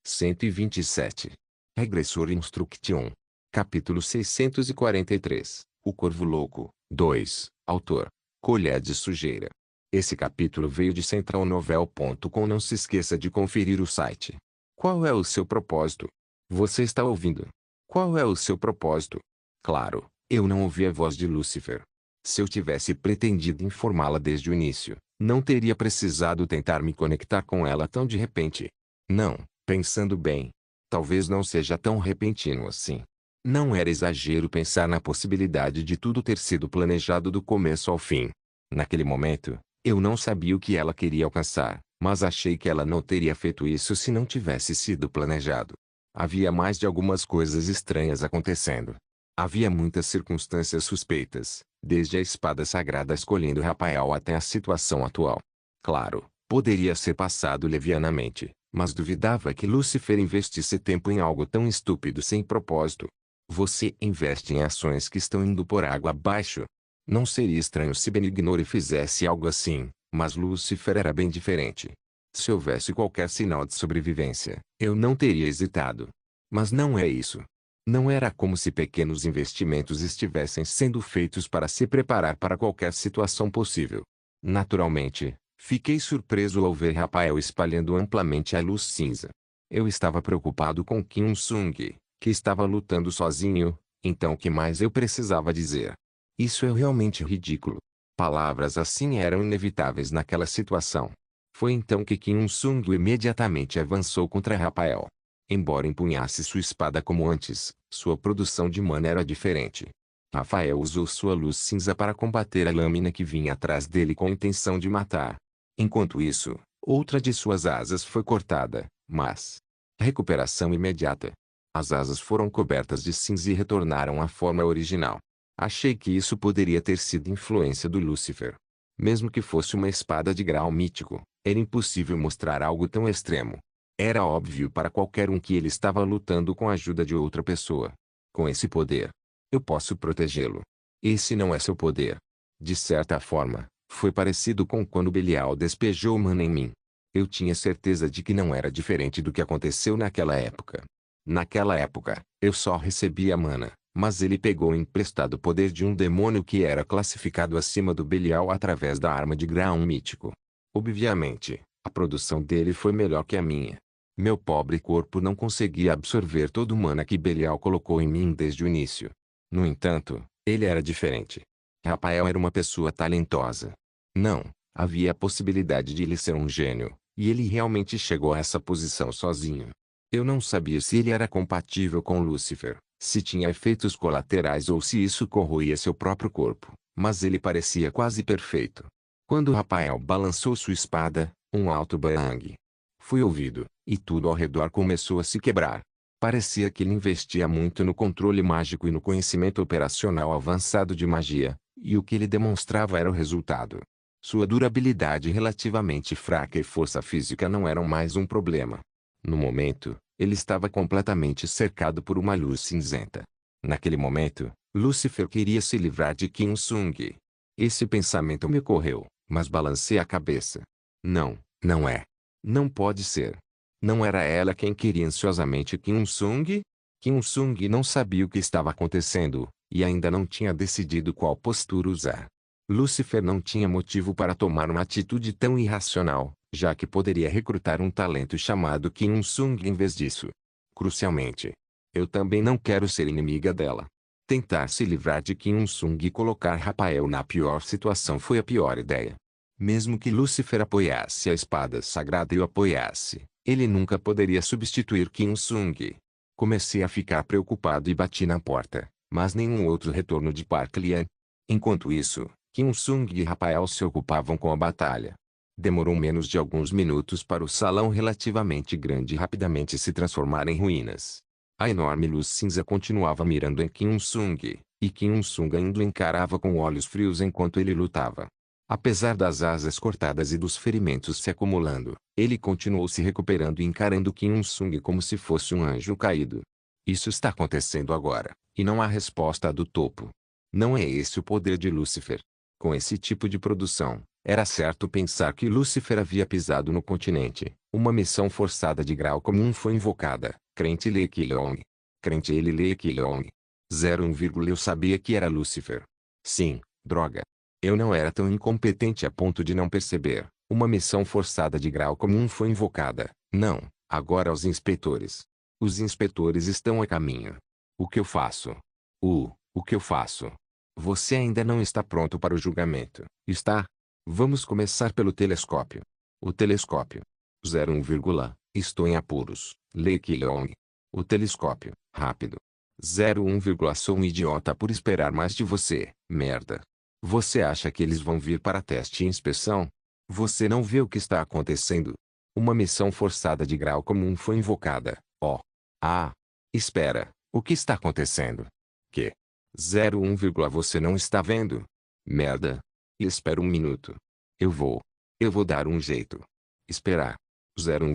127. Regressor Instruction. Capítulo 643. O Corvo Louco. 2. Autor: Colher de Sujeira. Esse capítulo veio de centralnovel.com. Não se esqueça de conferir o site. Qual é o seu propósito? Você está ouvindo? Qual é o seu propósito? Claro, eu não ouvi a voz de Lúcifer. Se eu tivesse pretendido informá-la desde o início, não teria precisado tentar me conectar com ela tão de repente. Não, pensando bem, talvez não seja tão repentino assim. Não era exagero pensar na possibilidade de tudo ter sido planejado do começo ao fim. Naquele momento, eu não sabia o que ela queria alcançar, mas achei que ela não teria feito isso se não tivesse sido planejado. Havia mais de algumas coisas estranhas acontecendo. Havia muitas circunstâncias suspeitas, desde a espada sagrada escolhendo Rafael até a situação atual. Claro, poderia ser passado levianamente, mas duvidava que Lúcifer investisse tempo em algo tão estúpido sem propósito. Você investe em ações que estão indo por água abaixo? Não seria estranho se Benignore fizesse algo assim, mas Lúcifer era bem diferente. Se houvesse qualquer sinal de sobrevivência, eu não teria hesitado. Mas não é isso. Não era como se pequenos investimentos estivessem sendo feitos para se preparar para qualquer situação possível. Naturalmente, fiquei surpreso ao ver Rafael espalhando amplamente a luz cinza. Eu estava preocupado com Kim Sung, que estava lutando sozinho, então o que mais eu precisava dizer? Isso é realmente ridículo. Palavras assim eram inevitáveis naquela situação. Foi então que Kim Sung imediatamente avançou contra Rafael. Embora empunhasse sua espada como antes, sua produção de mana era diferente. Rafael usou sua luz cinza para combater a lâmina que vinha atrás dele com a intenção de matar. Enquanto isso, outra de suas asas foi cortada, mas... recuperação imediata. As asas foram cobertas de cinza e retornaram à forma original. Achei que isso poderia ter sido influência do Lúcifer. Mesmo que fosse uma espada de grau mítico, era impossível mostrar algo tão extremo. Era óbvio para qualquer um que ele estava lutando com a ajuda de outra pessoa. Com esse poder, eu posso protegê-lo. Esse não é seu poder. De certa forma, foi parecido com quando Belial despejou mana em mim. Eu tinha certeza de que não era diferente do que aconteceu naquela época. Naquela época, eu só recebia mana, mas ele pegou emprestado o poder de um demônio que era classificado acima do Belial através da arma de grau mítico. Obviamente, a produção dele foi melhor que a minha. Meu pobre corpo não conseguia absorver todo o mana que Belial colocou em mim desde o início. No entanto, ele era diferente. Rafael era uma pessoa talentosa. Não, havia a possibilidade de ele ser um gênio, e ele realmente chegou a essa posição sozinho. Eu não sabia se ele era compatível com Lúcifer, se tinha efeitos colaterais ou se isso corroía seu próprio corpo, mas ele parecia quase perfeito. Quando Rafael balançou sua espada, um alto bang foi ouvido, e tudo ao redor começou a se quebrar. Parecia que ele investia muito no controle mágico e no conhecimento operacional avançado de magia, e o que ele demonstrava era o resultado. Sua durabilidade relativamente fraca e força física não eram mais um problema. No momento, ele estava completamente cercado por uma luz cinzenta. Naquele momento, Lúcifer queria se livrar de Kim Sung. Esse pensamento me ocorreu, mas balancei a cabeça. Não, não é. Não pode ser. Não era ela quem queria ansiosamente Kim Sung? Kim Sung não sabia o que estava acontecendo, e ainda não tinha decidido qual postura usar. Lúcifer não tinha motivo para tomar uma atitude tão irracional, já que poderia recrutar um talento chamado Kim Sung em vez disso. Crucialmente, eu também não quero ser inimiga dela. Tentar se livrar de Kim Sung e colocar Rafael na pior situação foi a pior ideia. Mesmo que Lúcifer apoiasse a espada sagrada e o apoiasse, ele nunca poderia substituir Kim Sung. Comecei a ficar preocupado e bati na porta, mas nenhum outro retorno de Park Lian. Enquanto isso, Kim Sung e Rafael se ocupavam com a batalha. Demorou menos de alguns minutos para o salão relativamente grande rapidamente se transformar em ruínas. A enorme luz cinza continuava mirando em Kim Sung, e Kim Sung ainda o encarava com olhos frios enquanto ele lutava. Apesar das asas cortadas e dos ferimentos se acumulando, ele continuou se recuperando e encarando Kim Sung como se fosse um anjo caído. Isso está acontecendo agora, e não há resposta do topo. Não é esse o poder de Lúcifer. Com esse tipo de produção, Era certo pensar que Lúcifer havia pisado no continente. Uma missão forçada de grau comum foi invocada. Crente Lequilong. Crente ele Lequilong. 01, eu sabia que era Lúcifer. Sim, droga. Eu não era tão incompetente a ponto de não perceber. Uma missão forçada de grau comum foi invocada. Não, agora os inspetores. Os inspetores estão a caminho. O que eu faço? O que eu faço? Você ainda não está pronto para o julgamento, está? Vamos começar pelo telescópio. O telescópio. 01, estou em apuros. Lequilong. O telescópio. Rápido. 01, sou um idiota por esperar mais de você, merda. Você acha que eles vão vir para teste e inspeção? Você não vê o que está acontecendo? Uma missão forçada de grau comum foi invocada. Oh. Ah. Espera, o que está acontecendo? Que? 01, você não está vendo? Merda. Espera um minuto. Eu vou dar um jeito. Esperar. 01,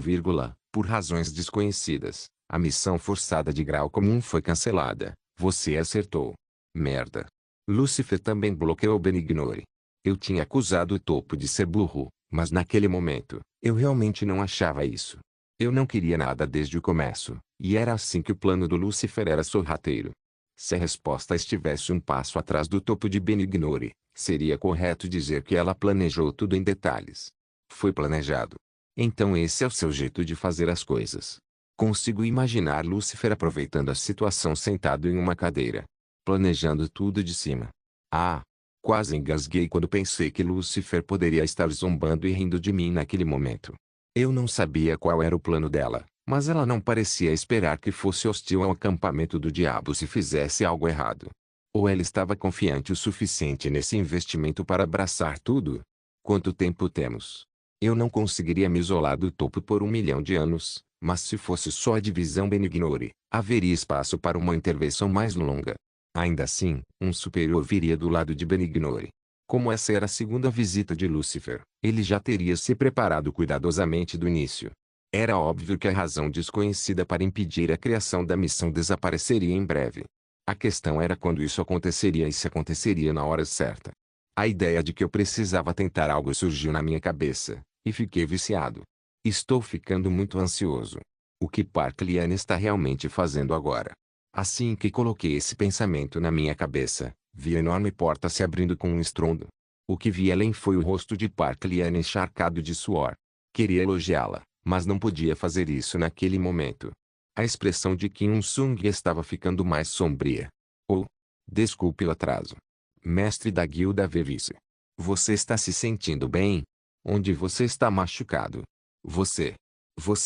por razões desconhecidas, a missão forçada de grau comum foi cancelada. Você acertou. Merda. Lúcifer também bloqueou Benignore. Eu tinha acusado o topo de ser burro, mas naquele momento, eu realmente não achava isso. Eu não queria nada desde o começo, e era assim que o plano do Lúcifer era sorrateiro. Se a resposta estivesse um passo atrás do topo de Benignore, seria correto dizer que ela planejou tudo em detalhes. Foi planejado. Então esse é o seu jeito de fazer as coisas. Consigo imaginar Lúcifer aproveitando a situação sentado em uma cadeira, planejando tudo de cima. Ah! Quase engasguei quando pensei que Lúcifer poderia estar zombando e rindo de mim naquele momento. Eu não sabia qual era o plano dela, mas ela não parecia esperar que fosse hostil ao acampamento do diabo se fizesse algo errado. Ou ela estava confiante o suficiente nesse investimento para abraçar tudo? Quanto tempo temos? Eu não conseguiria me isolar do topo por 1 milhão de anos, mas se fosse só a divisão Benignore, haveria espaço para uma intervenção mais longa. Ainda assim, um superior viria do lado de Benignore. Como essa era a segunda visita de Lúcifer, ele já teria se preparado cuidadosamente do início. Era óbvio que a razão desconhecida para impedir a criação da missão desapareceria em breve. A questão era quando isso aconteceria e se aconteceria na hora certa. A ideia de que eu precisava tentar algo surgiu na minha cabeça, e fiquei viciado. Estou ficando muito ansioso. O que Park Liane está realmente fazendo agora? Assim que coloquei esse pensamento na minha cabeça, vi a enorme porta se abrindo com um estrondo. O que vi além foi o rosto de Park Liane encharcado de suor. Queria elogiá-la, mas não podia fazer isso naquele momento. A expressão de Kim Un-sung estava ficando mais sombria. Oh, desculpe o atraso. Mestre da guilda Vevice. Você está se sentindo bem? Onde você está machucado? Você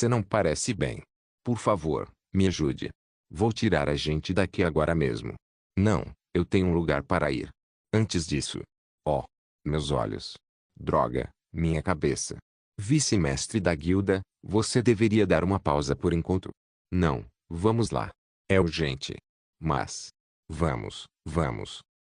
não parece bem. Por favor, me ajude. Vou tirar a gente daqui agora mesmo. Não, eu tenho um lugar para ir. Antes disso. Oh, meus olhos. Droga, minha cabeça. Vice-mestre da guilda, você deveria dar uma pausa por enquanto. Não, vamos lá. É urgente. Mas. Vamos.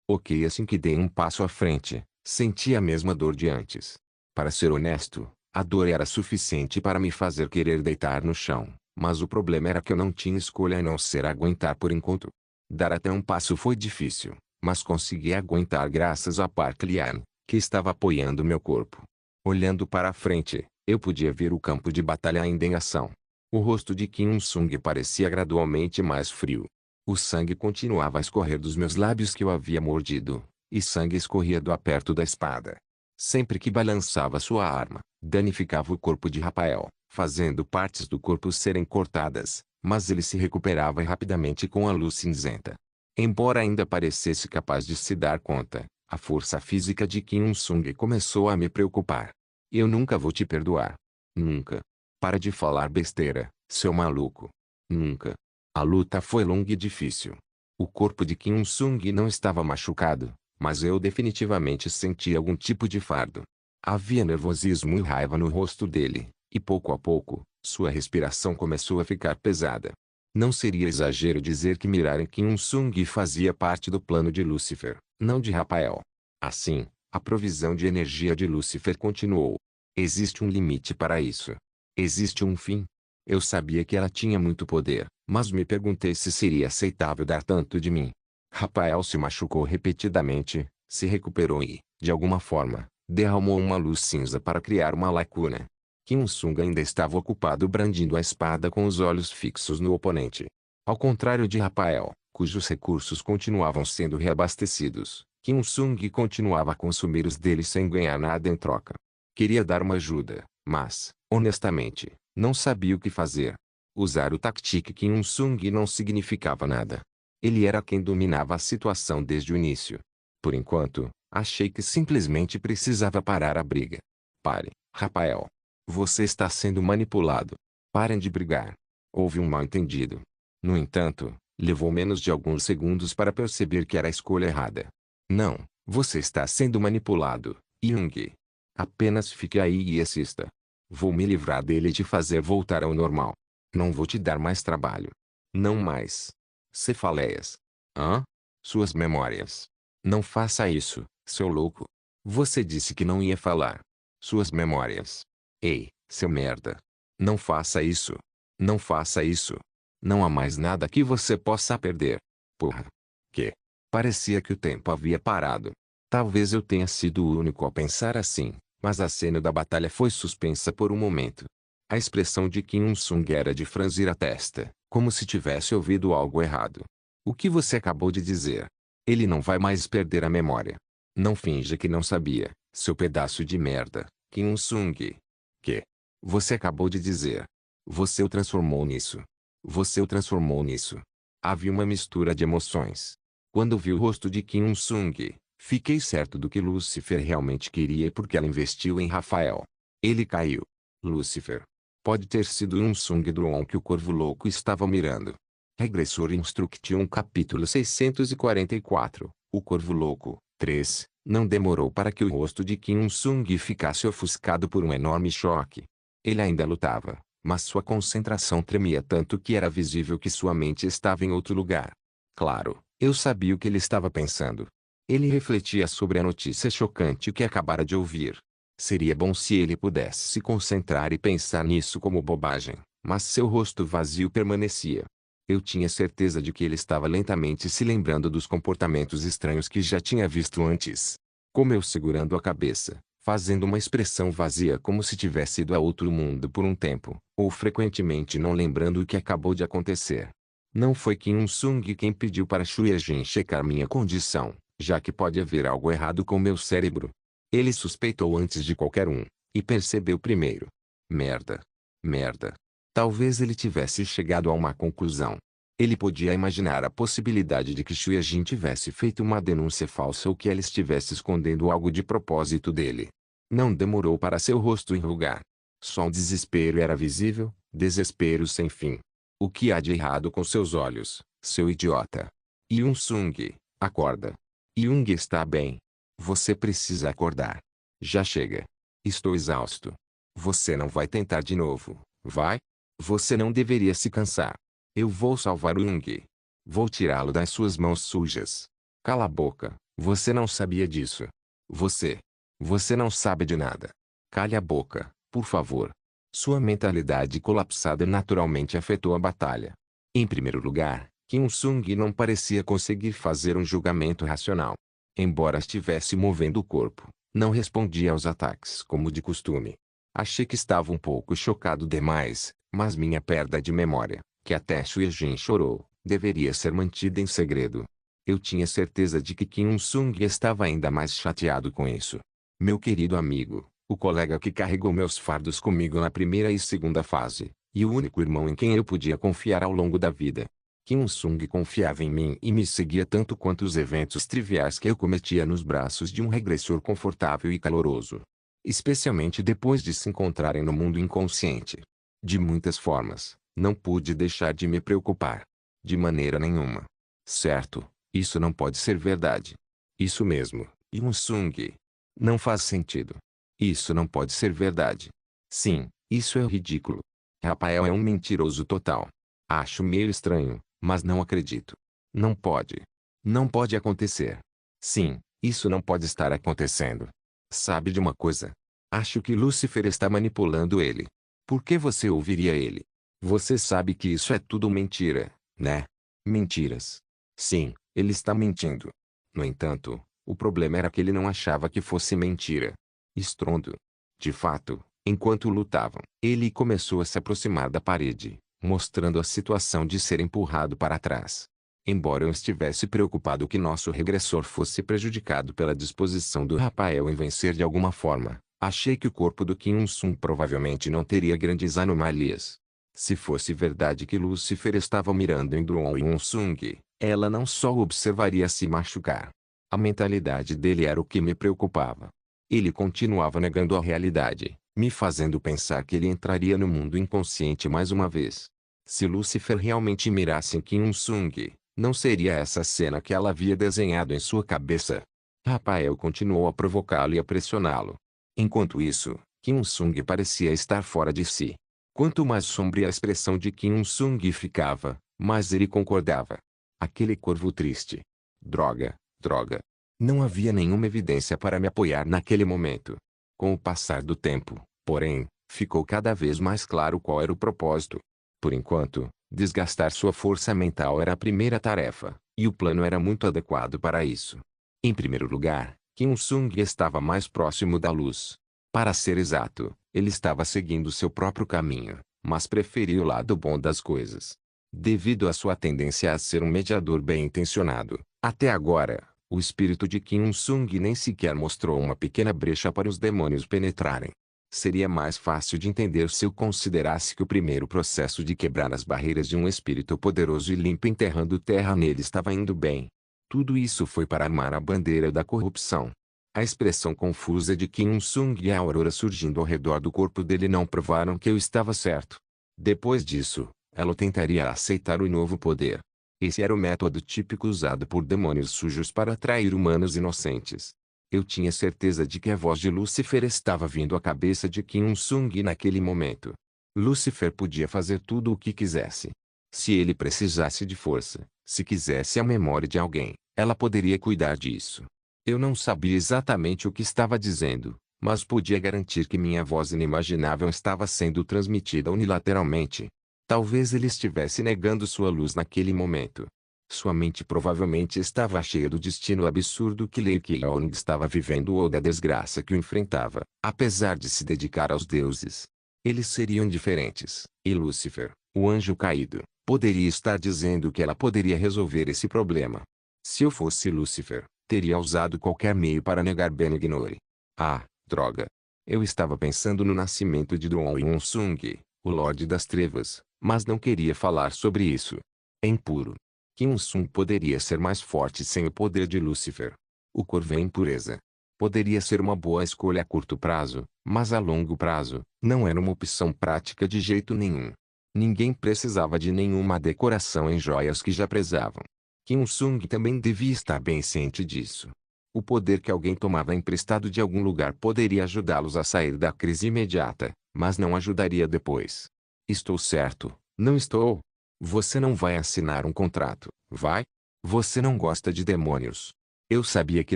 Ok, assim que dei um passo à frente, senti a mesma dor de antes. Para ser honesto, a dor era suficiente para me fazer querer deitar no chão, mas o problema era que eu não tinha escolha a não ser aguentar por enquanto. Dar até um passo foi difícil, mas consegui aguentar graças a Park Lian, que estava apoiando meu corpo. Olhando para a frente, eu podia ver o campo de batalha ainda em ação. O rosto de Kim Un-sung parecia gradualmente mais frio. O sangue continuava a escorrer dos meus lábios que eu havia mordido, e sangue escorria do aperto da espada. Sempre que balançava sua arma, danificava o corpo de Rafael, fazendo partes do corpo serem cortadas, mas ele se recuperava rapidamente com a luz cinzenta. Embora ainda parecesse capaz de se dar conta, a força física de Kim Un-sung começou a me preocupar. Eu nunca vou te perdoar. Nunca. Para de falar besteira, seu maluco. Nunca. A luta foi longa e difícil. O corpo de Kim Un-sung não estava machucado, mas eu definitivamente sentia algum tipo de fardo. Havia nervosismo e raiva no rosto dele, e pouco a pouco, sua respiração começou a ficar pesada. Não seria exagero dizer que mirar em Kim Un-sung fazia parte do plano de Lúcifer, não de Rafael. Assim, a provisão de energia de Lúcifer continuou. Existe um limite para isso. Existe um fim. Eu sabia que ela tinha muito poder, mas me perguntei se seria aceitável dar tanto de mim. Rafael se machucou repetidamente, se recuperou e, de alguma forma, derramou uma luz cinza para criar uma lacuna. Kim Il-sung ainda estava ocupado brandindo a espada com os olhos fixos no oponente. Ao contrário de Rafael, cujos recursos continuavam sendo reabastecidos, Kim Il-sung continuava a consumir os dele sem ganhar nada em troca. Queria dar uma ajuda, mas, honestamente, não sabia o que fazer. Usar o tática Kim Il-sung não significava nada. Ele era quem dominava a situação desde o início. Por enquanto, achei que simplesmente precisava parar a briga. Pare, Rafael. Você está sendo manipulado. Parem de brigar. Houve um mal-entendido. No entanto, levou menos de alguns segundos para perceber que era a escolha errada. Não, você está sendo manipulado, Jung. Apenas fique aí e assista. Vou me livrar dele e te fazer voltar ao normal. Não vou te dar mais trabalho. Não mais. Cefaleias. Hã? Suas memórias. Não faça isso, seu louco. Você disse que não ia falar. Suas memórias. Ei, seu merda. Não faça isso. Não faça isso. Não há mais nada que você possa perder. Porra. Que? Parecia que o tempo havia parado. Talvez eu tenha sido o único a pensar assim, mas a cena da batalha foi suspensa por um momento. A expressão de Kim Il-sung era de franzir a testa, como se tivesse ouvido algo errado. O que você acabou de dizer? Ele não vai mais perder a memória. Não finja que não sabia, seu pedaço de merda, Kim Il-sung. Que? Você acabou de dizer. Você o transformou nisso. Você o transformou nisso. Havia uma mistura de emoções. Quando vi o rosto de Kim Il-sung, fiquei certo do que Lúcifer realmente queria e porque ela investiu em Rafael. Ele caiu. Lúcifer. Pode ter sido Il-sung Druon que o Corvo Louco estava mirando. Regressor Instruction capítulo 644, o Corvo Louco, 3. Não demorou para que o rosto de Kim Il-sung ficasse ofuscado por um enorme choque. Ele ainda lutava, mas sua concentração tremia tanto que era visível que sua mente estava em outro lugar. Claro, eu sabia o que ele estava pensando. Ele refletia sobre a notícia chocante que acabara de ouvir. Seria bom se ele pudesse se concentrar e pensar nisso como bobagem, mas seu rosto vazio permanecia. Eu tinha certeza de que ele estava lentamente se lembrando dos comportamentos estranhos que já tinha visto antes. Comeu segurando a cabeça, fazendo uma expressão vazia como se tivesse ido a outro mundo por um tempo, ou frequentemente não lembrando o que acabou de acontecer. Não foi Kim Il-sung quem pediu para Shuya-jin checar minha condição, já que pode haver algo errado com meu cérebro. Ele suspeitou antes de qualquer um, e percebeu primeiro. Merda. Merda. Talvez ele tivesse chegado a uma conclusão. Ele podia imaginar a possibilidade de que Shuya-jin tivesse feito uma denúncia falsa ou que ela estivesse escondendo algo de propósito dele. Não demorou para seu rosto enrugar. Só um desespero era visível, desespero sem fim. O que há de errado com seus olhos, seu idiota? Il-sung, acorda. Jung está bem. Você precisa acordar. Já chega. Estou exausto. Você não vai tentar de novo, vai? Você não deveria se cansar. Eu vou salvar o Jung. Vou tirá-lo das suas mãos sujas. Cala a boca, você não sabia disso. Você não sabe de nada. Cale a boca, por favor. Sua mentalidade colapsada naturalmente afetou a batalha. Em primeiro lugar, Kim Il-sung não parecia conseguir fazer um julgamento racional. Embora estivesse movendo o corpo, não respondia aos ataques como de costume. Achei que estava um pouco chocado demais, mas minha perda de memória, que até Shuya-jin chorou, deveria ser mantida em segredo. Eu tinha certeza de que Kim Il-sung estava ainda mais chateado com isso. Meu querido amigo, o colega que carregou meus fardos comigo na primeira e segunda fase, e o único irmão em quem eu podia confiar ao longo da vida. Kim Il-sung confiava em mim e me seguia tanto quanto os eventos triviais que eu cometia nos braços de um regressor confortável e caloroso. Especialmente depois de se encontrarem no mundo inconsciente. De muitas formas, não pude deixar de me preocupar. De maneira nenhuma. Certo, isso não pode ser verdade. Isso mesmo, Il-sung. Não faz sentido. Isso não pode ser verdade. Sim, isso é ridículo. Rafael é um mentiroso total. Acho meio estranho, mas não acredito. Não pode. Não pode acontecer. Sim, isso não pode estar acontecendo. Sabe de uma coisa? Acho que Lúcifer está manipulando ele. Por que você ouviria ele? Você sabe que isso é tudo mentira, né? Mentiras. Sim, ele está mentindo. No entanto, o problema era que ele não achava que fosse mentira. Estrondo. De fato, enquanto lutavam, ele começou a se aproximar da parede, mostrando a situação de ser empurrado para trás. Embora eu estivesse preocupado que nosso regressor fosse prejudicado pela disposição do Rafael em vencer de alguma forma, achei que o corpo do Kim Un-sun provavelmente não teria grandes anomalias. Se fosse verdade que Lucifer estava mirando em Do Un-sung, ela não só o observaria se machucar. A mentalidade dele era o que me preocupava. Ele continuava negando a realidade, me fazendo pensar que ele entraria no mundo inconsciente mais uma vez. Se Lucifer realmente mirasse em Kim Un-sung, não seria essa cena que ela havia desenhado em sua cabeça. Rafael continuou a provocá-lo e a pressioná-lo. Enquanto isso, Kim Un-sung parecia estar fora de si. Quanto mais sombria a expressão de Kim Un-sung ficava, mais ele concordava. Aquele corvo triste. Droga, droga. Não havia nenhuma evidência para me apoiar naquele momento. Com o passar do tempo, porém, ficou cada vez mais claro qual era o propósito. Por enquanto, desgastar sua força mental era a primeira tarefa, e o plano era muito adequado para isso. Em primeiro lugar, Kim Un-sung estava mais próximo da luz. Para ser exato, ele estava seguindo seu próprio caminho, mas preferia o lado bom das coisas. Devido à sua tendência a ser um mediador bem-intencionado, até agora, o espírito de Kim Un-sung nem sequer mostrou uma pequena brecha para os demônios penetrarem. Seria mais fácil de entender se eu considerasse que o primeiro processo de quebrar as barreiras de um espírito poderoso e limpo enterrando terra nele estava indo bem. Tudo isso foi para armar a bandeira da corrupção. A expressão confusa de Kim Un-sung e a aurora surgindo ao redor do corpo dele não provaram que eu estava certo. Depois disso, ela tentaria aceitar o novo poder. Esse era o método típico usado por demônios sujos para atrair humanos inocentes. Eu tinha certeza de que a voz de Lucifer estava vindo à cabeça de Kim Un-sung naquele momento. Lucifer podia fazer tudo o que quisesse. Se ele precisasse de força, se quisesse a memória de alguém, ela poderia cuidar disso. Eu não sabia exatamente o que estava dizendo, mas podia garantir que minha voz inimaginável estava sendo transmitida unilateralmente. Talvez ele estivesse negando sua luz naquele momento. Sua mente provavelmente estava cheia do destino absurdo que Lei Keong estava vivendo ou da desgraça que o enfrentava, apesar de se dedicar aos deuses. Eles seriam diferentes, e Lúcifer, o anjo caído, poderia estar dizendo que ela poderia resolver esse problema. Se eu fosse Lúcifer, teria usado qualquer meio para negar Ben-Ignore. Ah, droga. Eu estava pensando no nascimento de Do Un-sung, o Lorde das Trevas, mas não queria falar sobre isso. É impuro. Kim Un-sung poderia ser mais forte sem o poder de Lúcifer. O corvo é impureza. Poderia ser uma boa escolha a curto prazo, mas a longo prazo, não era uma opção prática de jeito nenhum. Ninguém precisava de nenhuma decoração em joias que já prezavam. Kim Un-sung também devia estar bem ciente disso. O poder que alguém tomava emprestado de algum lugar poderia ajudá-los a sair da crise imediata, mas não ajudaria depois. Estou certo, não estou? Você não vai assinar um contrato, vai? Você não gosta de demônios. Eu sabia que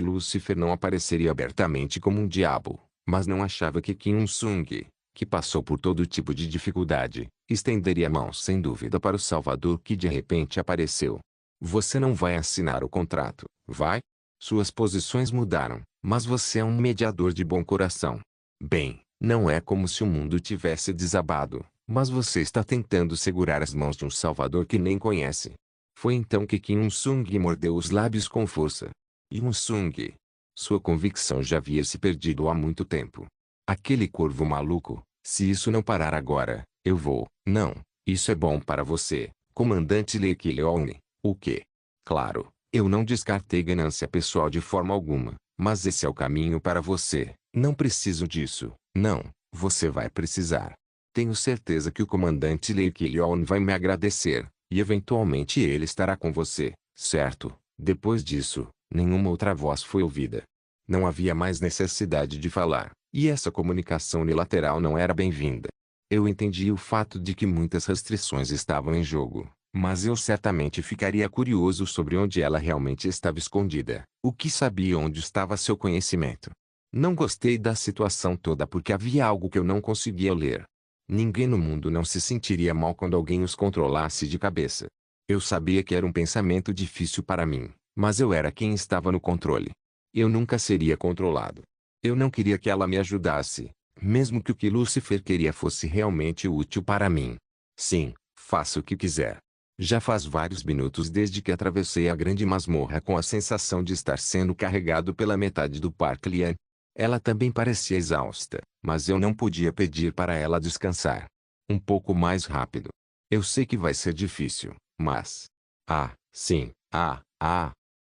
Lúcifer não apareceria abertamente como um diabo, mas não achava que Kim Un-sung, que passou por todo tipo de dificuldade, estenderia a mão sem dúvida para o Salvador que de repente apareceu. Você não vai assinar o contrato, vai? Suas posições mudaram, mas você é um mediador de bom coração. Bem, não é como se o mundo tivesse desabado, mas você está tentando segurar as mãos de um Salvador que nem conhece. Foi então que Kim Un-sung mordeu os lábios com força. Un-sung. Sua convicção já havia se perdido há muito tempo. Aquele corvo maluco, se isso não parar agora, eu vou. Não, isso é bom para você, comandante Lee Ki-leong. O quê? Claro, eu não descartei ganância pessoal de forma alguma, mas esse é o caminho para você. Não preciso disso. Não, você vai precisar. Tenho certeza que o comandante Lee Ki-leong vai me agradecer, e eventualmente ele estará com você, certo? Depois disso, nenhuma outra voz foi ouvida. Não havia mais necessidade de falar, e essa comunicação unilateral não era bem-vinda. Eu entendi o fato de que muitas restrições estavam em jogo, mas eu certamente ficaria curioso sobre onde ela realmente estava escondida. O que sabia onde estava seu conhecimento? Não gostei da situação toda porque havia algo que eu não conseguia ler. Ninguém no mundo não se sentiria mal quando alguém os controlasse de cabeça. Eu sabia que era um pensamento difícil para mim, mas eu era quem estava no controle. Eu nunca seria controlado. Eu não queria que ela me ajudasse, mesmo que o que Lúcifer queria fosse realmente útil para mim. Sim, faça o que quiser. Já faz vários minutos desde que atravessei a grande masmorra com a sensação de estar sendo carregado pela metade do Parklian. Ela também parecia exausta, mas eu não podia pedir para ela descansar. Um pouco mais rápido. Eu sei que vai ser difícil, mas... sim,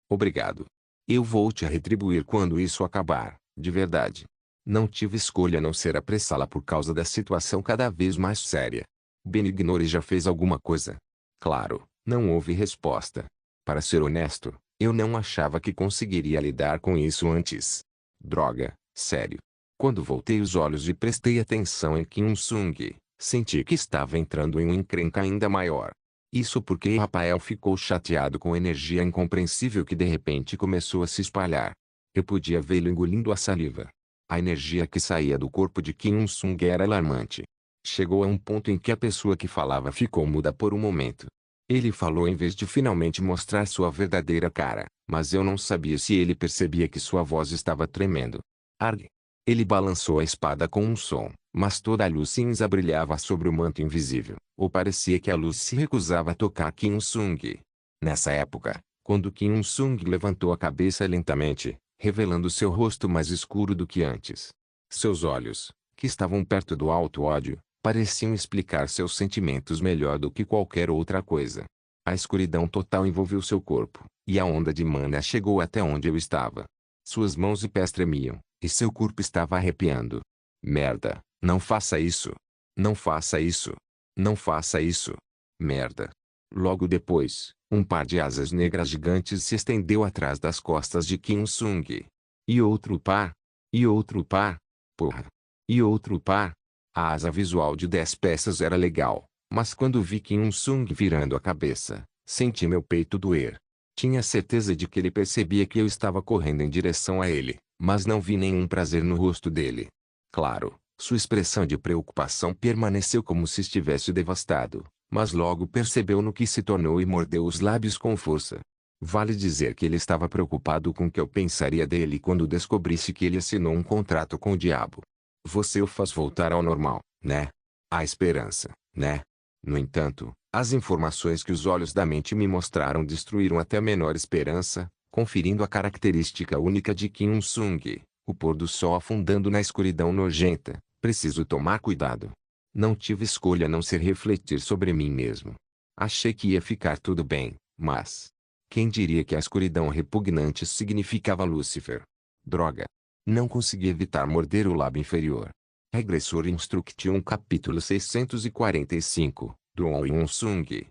obrigado. Eu vou te retribuir quando isso acabar, de verdade. Não tive escolha a não ser apressá-la por causa da situação cada vez mais séria. Benignore já fez alguma coisa? Claro, não houve resposta. Para ser honesto, eu não achava que conseguiria lidar com isso antes. Droga, sério. Quando voltei os olhos e prestei atenção em Kim Sung, senti que estava entrando em uma encrenca ainda maior. Isso porque Rafael ficou chateado com a energia incompreensível que de repente começou a se espalhar. Eu podia vê-lo engolindo a saliva. A energia que saía do corpo de Kim Sung era alarmante. Chegou a um ponto em que a pessoa que falava ficou muda por um momento. Ele falou em vez de finalmente mostrar sua verdadeira cara, mas eu não sabia se ele percebia que sua voz estava tremendo. Arg! Ele balançou a espada com um som, mas toda a luz cinza brilhava sobre o manto invisível, ou parecia que a luz se recusava a tocar Kim Sung. Nessa época, quando Kim Sung levantou a cabeça lentamente, revelando seu rosto mais escuro do que antes. Seus olhos, que estavam perto do alto ódio, pareciam explicar seus sentimentos melhor do que qualquer outra coisa. A escuridão total envolveu seu corpo, e a onda de mana chegou até onde eu estava. Suas mãos e pés tremiam, e seu corpo estava arrepiando. Merda, não faça isso. Não faça isso. Não faça isso. Merda. Logo depois, um par de asas negras gigantes se estendeu atrás das costas de Kim Sung. E outro par. E outro par. Porra. E outro par. A asa visual de 10 peças era legal, mas quando vi Kim Sung virando a cabeça, senti meu peito doer. Tinha certeza de que ele percebia que eu estava correndo em direção a ele, mas não vi nenhum prazer no rosto dele. Claro, sua expressão de preocupação permaneceu como se estivesse devastado, mas logo percebeu no que se tornou e mordeu os lábios com força. Vale dizer que ele estava preocupado com o que eu pensaria dele quando descobrisse que ele assinou um contrato com o diabo. Você o faz voltar ao normal, né? Há esperança, né? No entanto, as informações que os olhos da mente me mostraram destruíram até a menor esperança, conferindo a característica única de Kim Sung, o pôr do sol afundando na escuridão nojenta. Preciso tomar cuidado. Não tive escolha a não ser refletir sobre mim mesmo. Achei que ia ficar tudo bem, mas... quem diria que a escuridão repugnante significava Lúcifer? Droga. Não consegui evitar morder o lábio inferior. Regressor Instruction capítulo 645, do Kim Sung.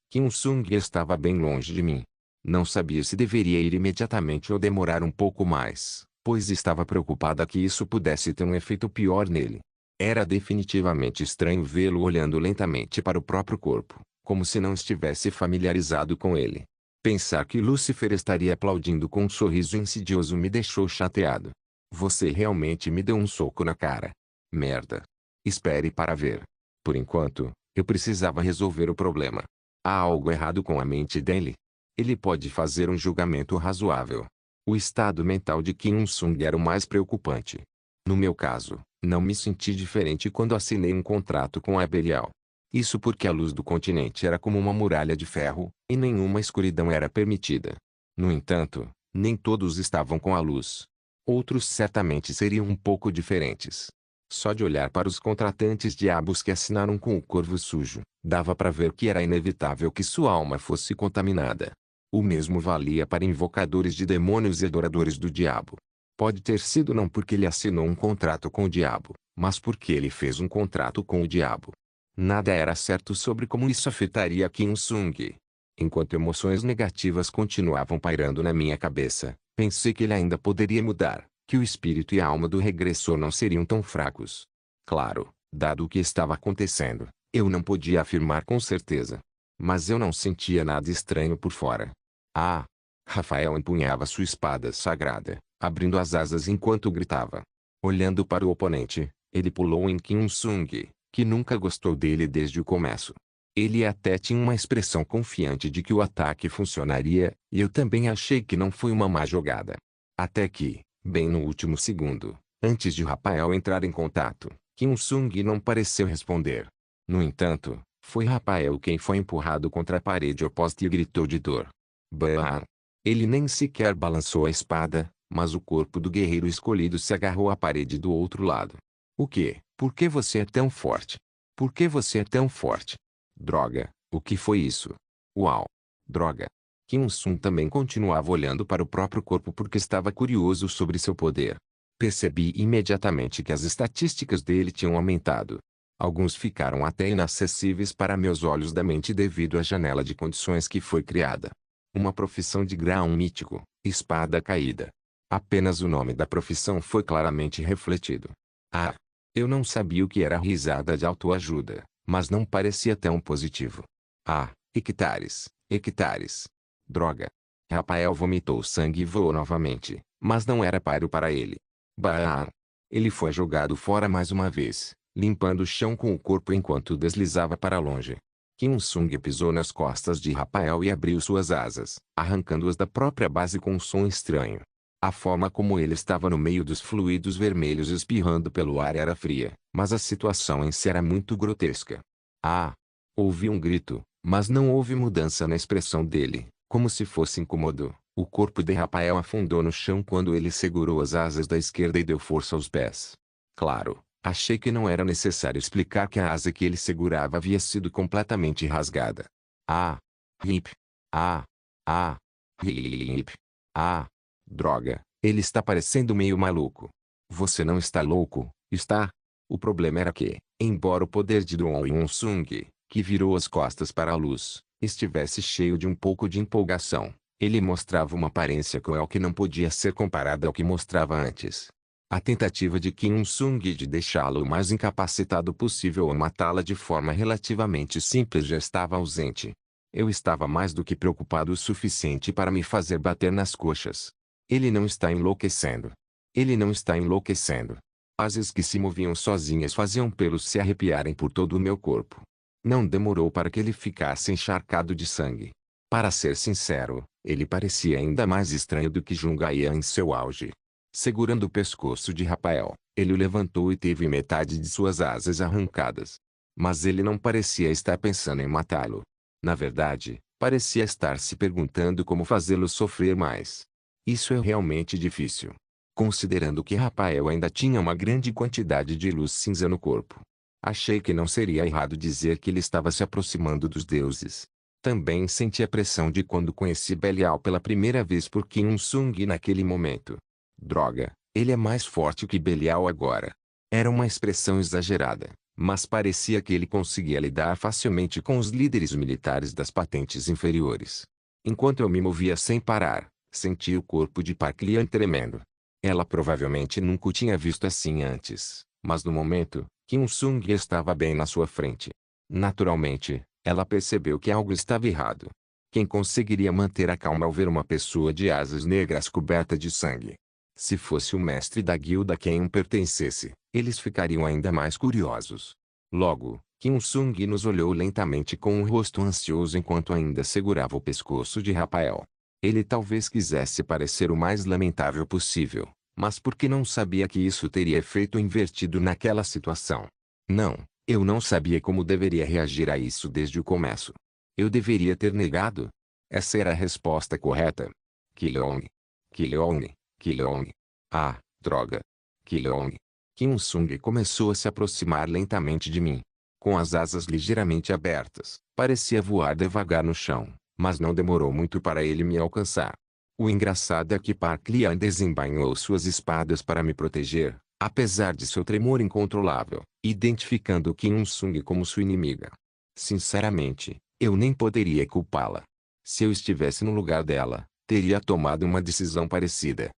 Kim Sung estava bem longe de mim. Não sabia se deveria ir imediatamente ou demorar um pouco mais, pois estava preocupada que isso pudesse ter um efeito pior nele. Era definitivamente estranho vê-lo olhando lentamente para o próprio corpo, como se não estivesse familiarizado com ele. Pensar que Lúcifer estaria aplaudindo com um sorriso insidioso me deixou chateado. Você realmente me deu um soco na cara. Merda. Espere para ver. Por enquanto, eu precisava resolver o problema. Há algo errado com a mente dele? Ele pode fazer um julgamento razoável. O estado mental de Kim Sung era o mais preocupante. No meu caso, não me senti diferente quando assinei um contrato com a Belial. Isso porque a luz do continente era como uma muralha de ferro, e nenhuma escuridão era permitida. No entanto, nem todos estavam com a luz. Outros certamente seriam um pouco diferentes. Só de olhar para os contratantes diabos que assinaram com o corvo sujo, dava para ver que era inevitável que sua alma fosse contaminada. O mesmo valia para invocadores de demônios e adoradores do diabo. Pode ter sido não porque ele assinou um contrato com o diabo, mas porque ele fez um contrato com o diabo. Nada era certo sobre como isso afetaria Kim Sung. Enquanto emoções negativas continuavam pairando na minha cabeça, pensei que ele ainda poderia mudar, que o espírito e a alma do regressor não seriam tão fracos. Claro, dado o que estava acontecendo, eu não podia afirmar com certeza. Mas eu não sentia nada estranho por fora. Rafael empunhava sua espada sagrada, abrindo as asas enquanto gritava. Olhando para o oponente, ele pulou em Kim Sung, que nunca gostou dele desde o começo. Ele até tinha uma expressão confiante de que o ataque funcionaria, e eu também achei que não foi uma má jogada. Até que, Bem no último segundo, antes de Rafael entrar em contato, Kim Sung não pareceu responder. No entanto, foi Rafael quem foi empurrado contra a parede oposta e gritou de dor. Bah! Ele nem sequer balançou a espada, mas o corpo do guerreiro escolhido se agarrou à parede do outro lado. O quê? Por que você é tão forte? Por que você é tão forte? Droga, o que foi isso? Uau! Droga! Kim Sun também continuava olhando para o próprio corpo porque estava curioso sobre seu poder. Percebi imediatamente que as estatísticas dele tinham aumentado. Alguns ficaram até inacessíveis para meus olhos da mente devido à janela de condições que foi criada. Uma profissão de grau mítico, espada caída. Apenas o nome da profissão foi claramente refletido. Ah! Eu não sabia o que era risada de autoajuda, mas não parecia tão positivo. Ah, hectares, hectares. Droga. Rafael vomitou sangue e voou novamente, mas não era páreo para ele. Bah! Ele foi jogado fora mais uma vez, limpando o chão com o corpo enquanto deslizava para longe. Kim Sung pisou nas costas de Rafael e abriu suas asas, arrancando-as da própria base com um som estranho. A forma como ele estava no meio dos fluidos vermelhos espirrando pelo ar era fria, mas a situação em si era muito grotesca. Ah! Ouvi um grito, mas não houve mudança na expressão dele, como se fosse incômodo. O corpo de Rafael afundou no chão quando ele segurou as asas da esquerda e deu força aos pés. Claro, achei que não era necessário explicar que a asa que ele segurava havia sido completamente rasgada. Ah! Hip! Ah! Ah! Hip! Ah! Droga, ele está parecendo meio maluco. Você não está louco, está? O problema era que, embora o poder de Dong Yun-sung, que virou as costas para a luz, estivesse cheio de um pouco de empolgação, ele mostrava uma aparência cruel que não podia ser comparada ao que mostrava antes. A tentativa de Kim Il-sung de deixá-lo o mais incapacitado possível ou matá-la de forma relativamente simples já estava ausente. Eu estava mais do que preocupado o suficiente para me fazer bater nas coxas. Ele não está enlouquecendo. Ele não está enlouquecendo. Asas que se moviam sozinhas faziam pelos se arrepiarem por todo o meu corpo. Não demorou para que ele ficasse encharcado de sangue. Para ser sincero, ele parecia ainda mais estranho do que Jungaia em seu auge. Segurando o pescoço de Rafael, ele o levantou e teve metade de suas asas arrancadas. Mas ele não parecia estar pensando em matá-lo. Na verdade, parecia estar se perguntando como fazê-lo sofrer mais. Isso é realmente difícil. Considerando que Rafael ainda tinha uma grande quantidade de luz cinza no corpo. Achei que não seria errado dizer que ele estava se aproximando dos deuses. Também senti a pressão de quando conheci Belial pela primeira vez por Kim Il-sung naquele momento. Droga, ele é mais forte que Belial agora. Era uma expressão exagerada, mas parecia que ele conseguia lidar facilmente com os líderes militares das patentes inferiores. Enquanto eu me movia sem parar, senti o corpo de Park Lian tremendo. Ela provavelmente nunca o tinha visto assim antes, mas no momento, Kim Il-sung estava bem na sua frente. Naturalmente, ela percebeu que algo estava errado. Quem conseguiria manter a calma ao ver uma pessoa de asas negras coberta de sangue? Se fosse o mestre da guilda a quem pertencesse, eles ficariam ainda mais curiosos. Logo, Kim Il-sung nos olhou lentamente com um rosto ansioso enquanto ainda segurava o pescoço de Rafael. Ele talvez quisesse parecer o mais lamentável possível, mas porque não sabia que isso teria efeito invertido naquela situação. Não, eu não sabia como deveria reagir a isso desde o começo. Eu deveria ter negado? Essa era a resposta correta. Kilong. Kilong. Kilong. Ah, droga. Kilong. Kim Il-sung começou a se aproximar lentamente de mim. Com as asas ligeiramente abertas, parecia voar devagar no chão. Mas não demorou muito para ele me alcançar. O engraçado é que Park Lian desembainhou suas espadas para me proteger, apesar de seu tremor incontrolável, identificando Kim Il-sung como sua inimiga. Sinceramente, eu nem poderia culpá-la. Se eu estivesse no lugar dela, teria tomado uma decisão parecida.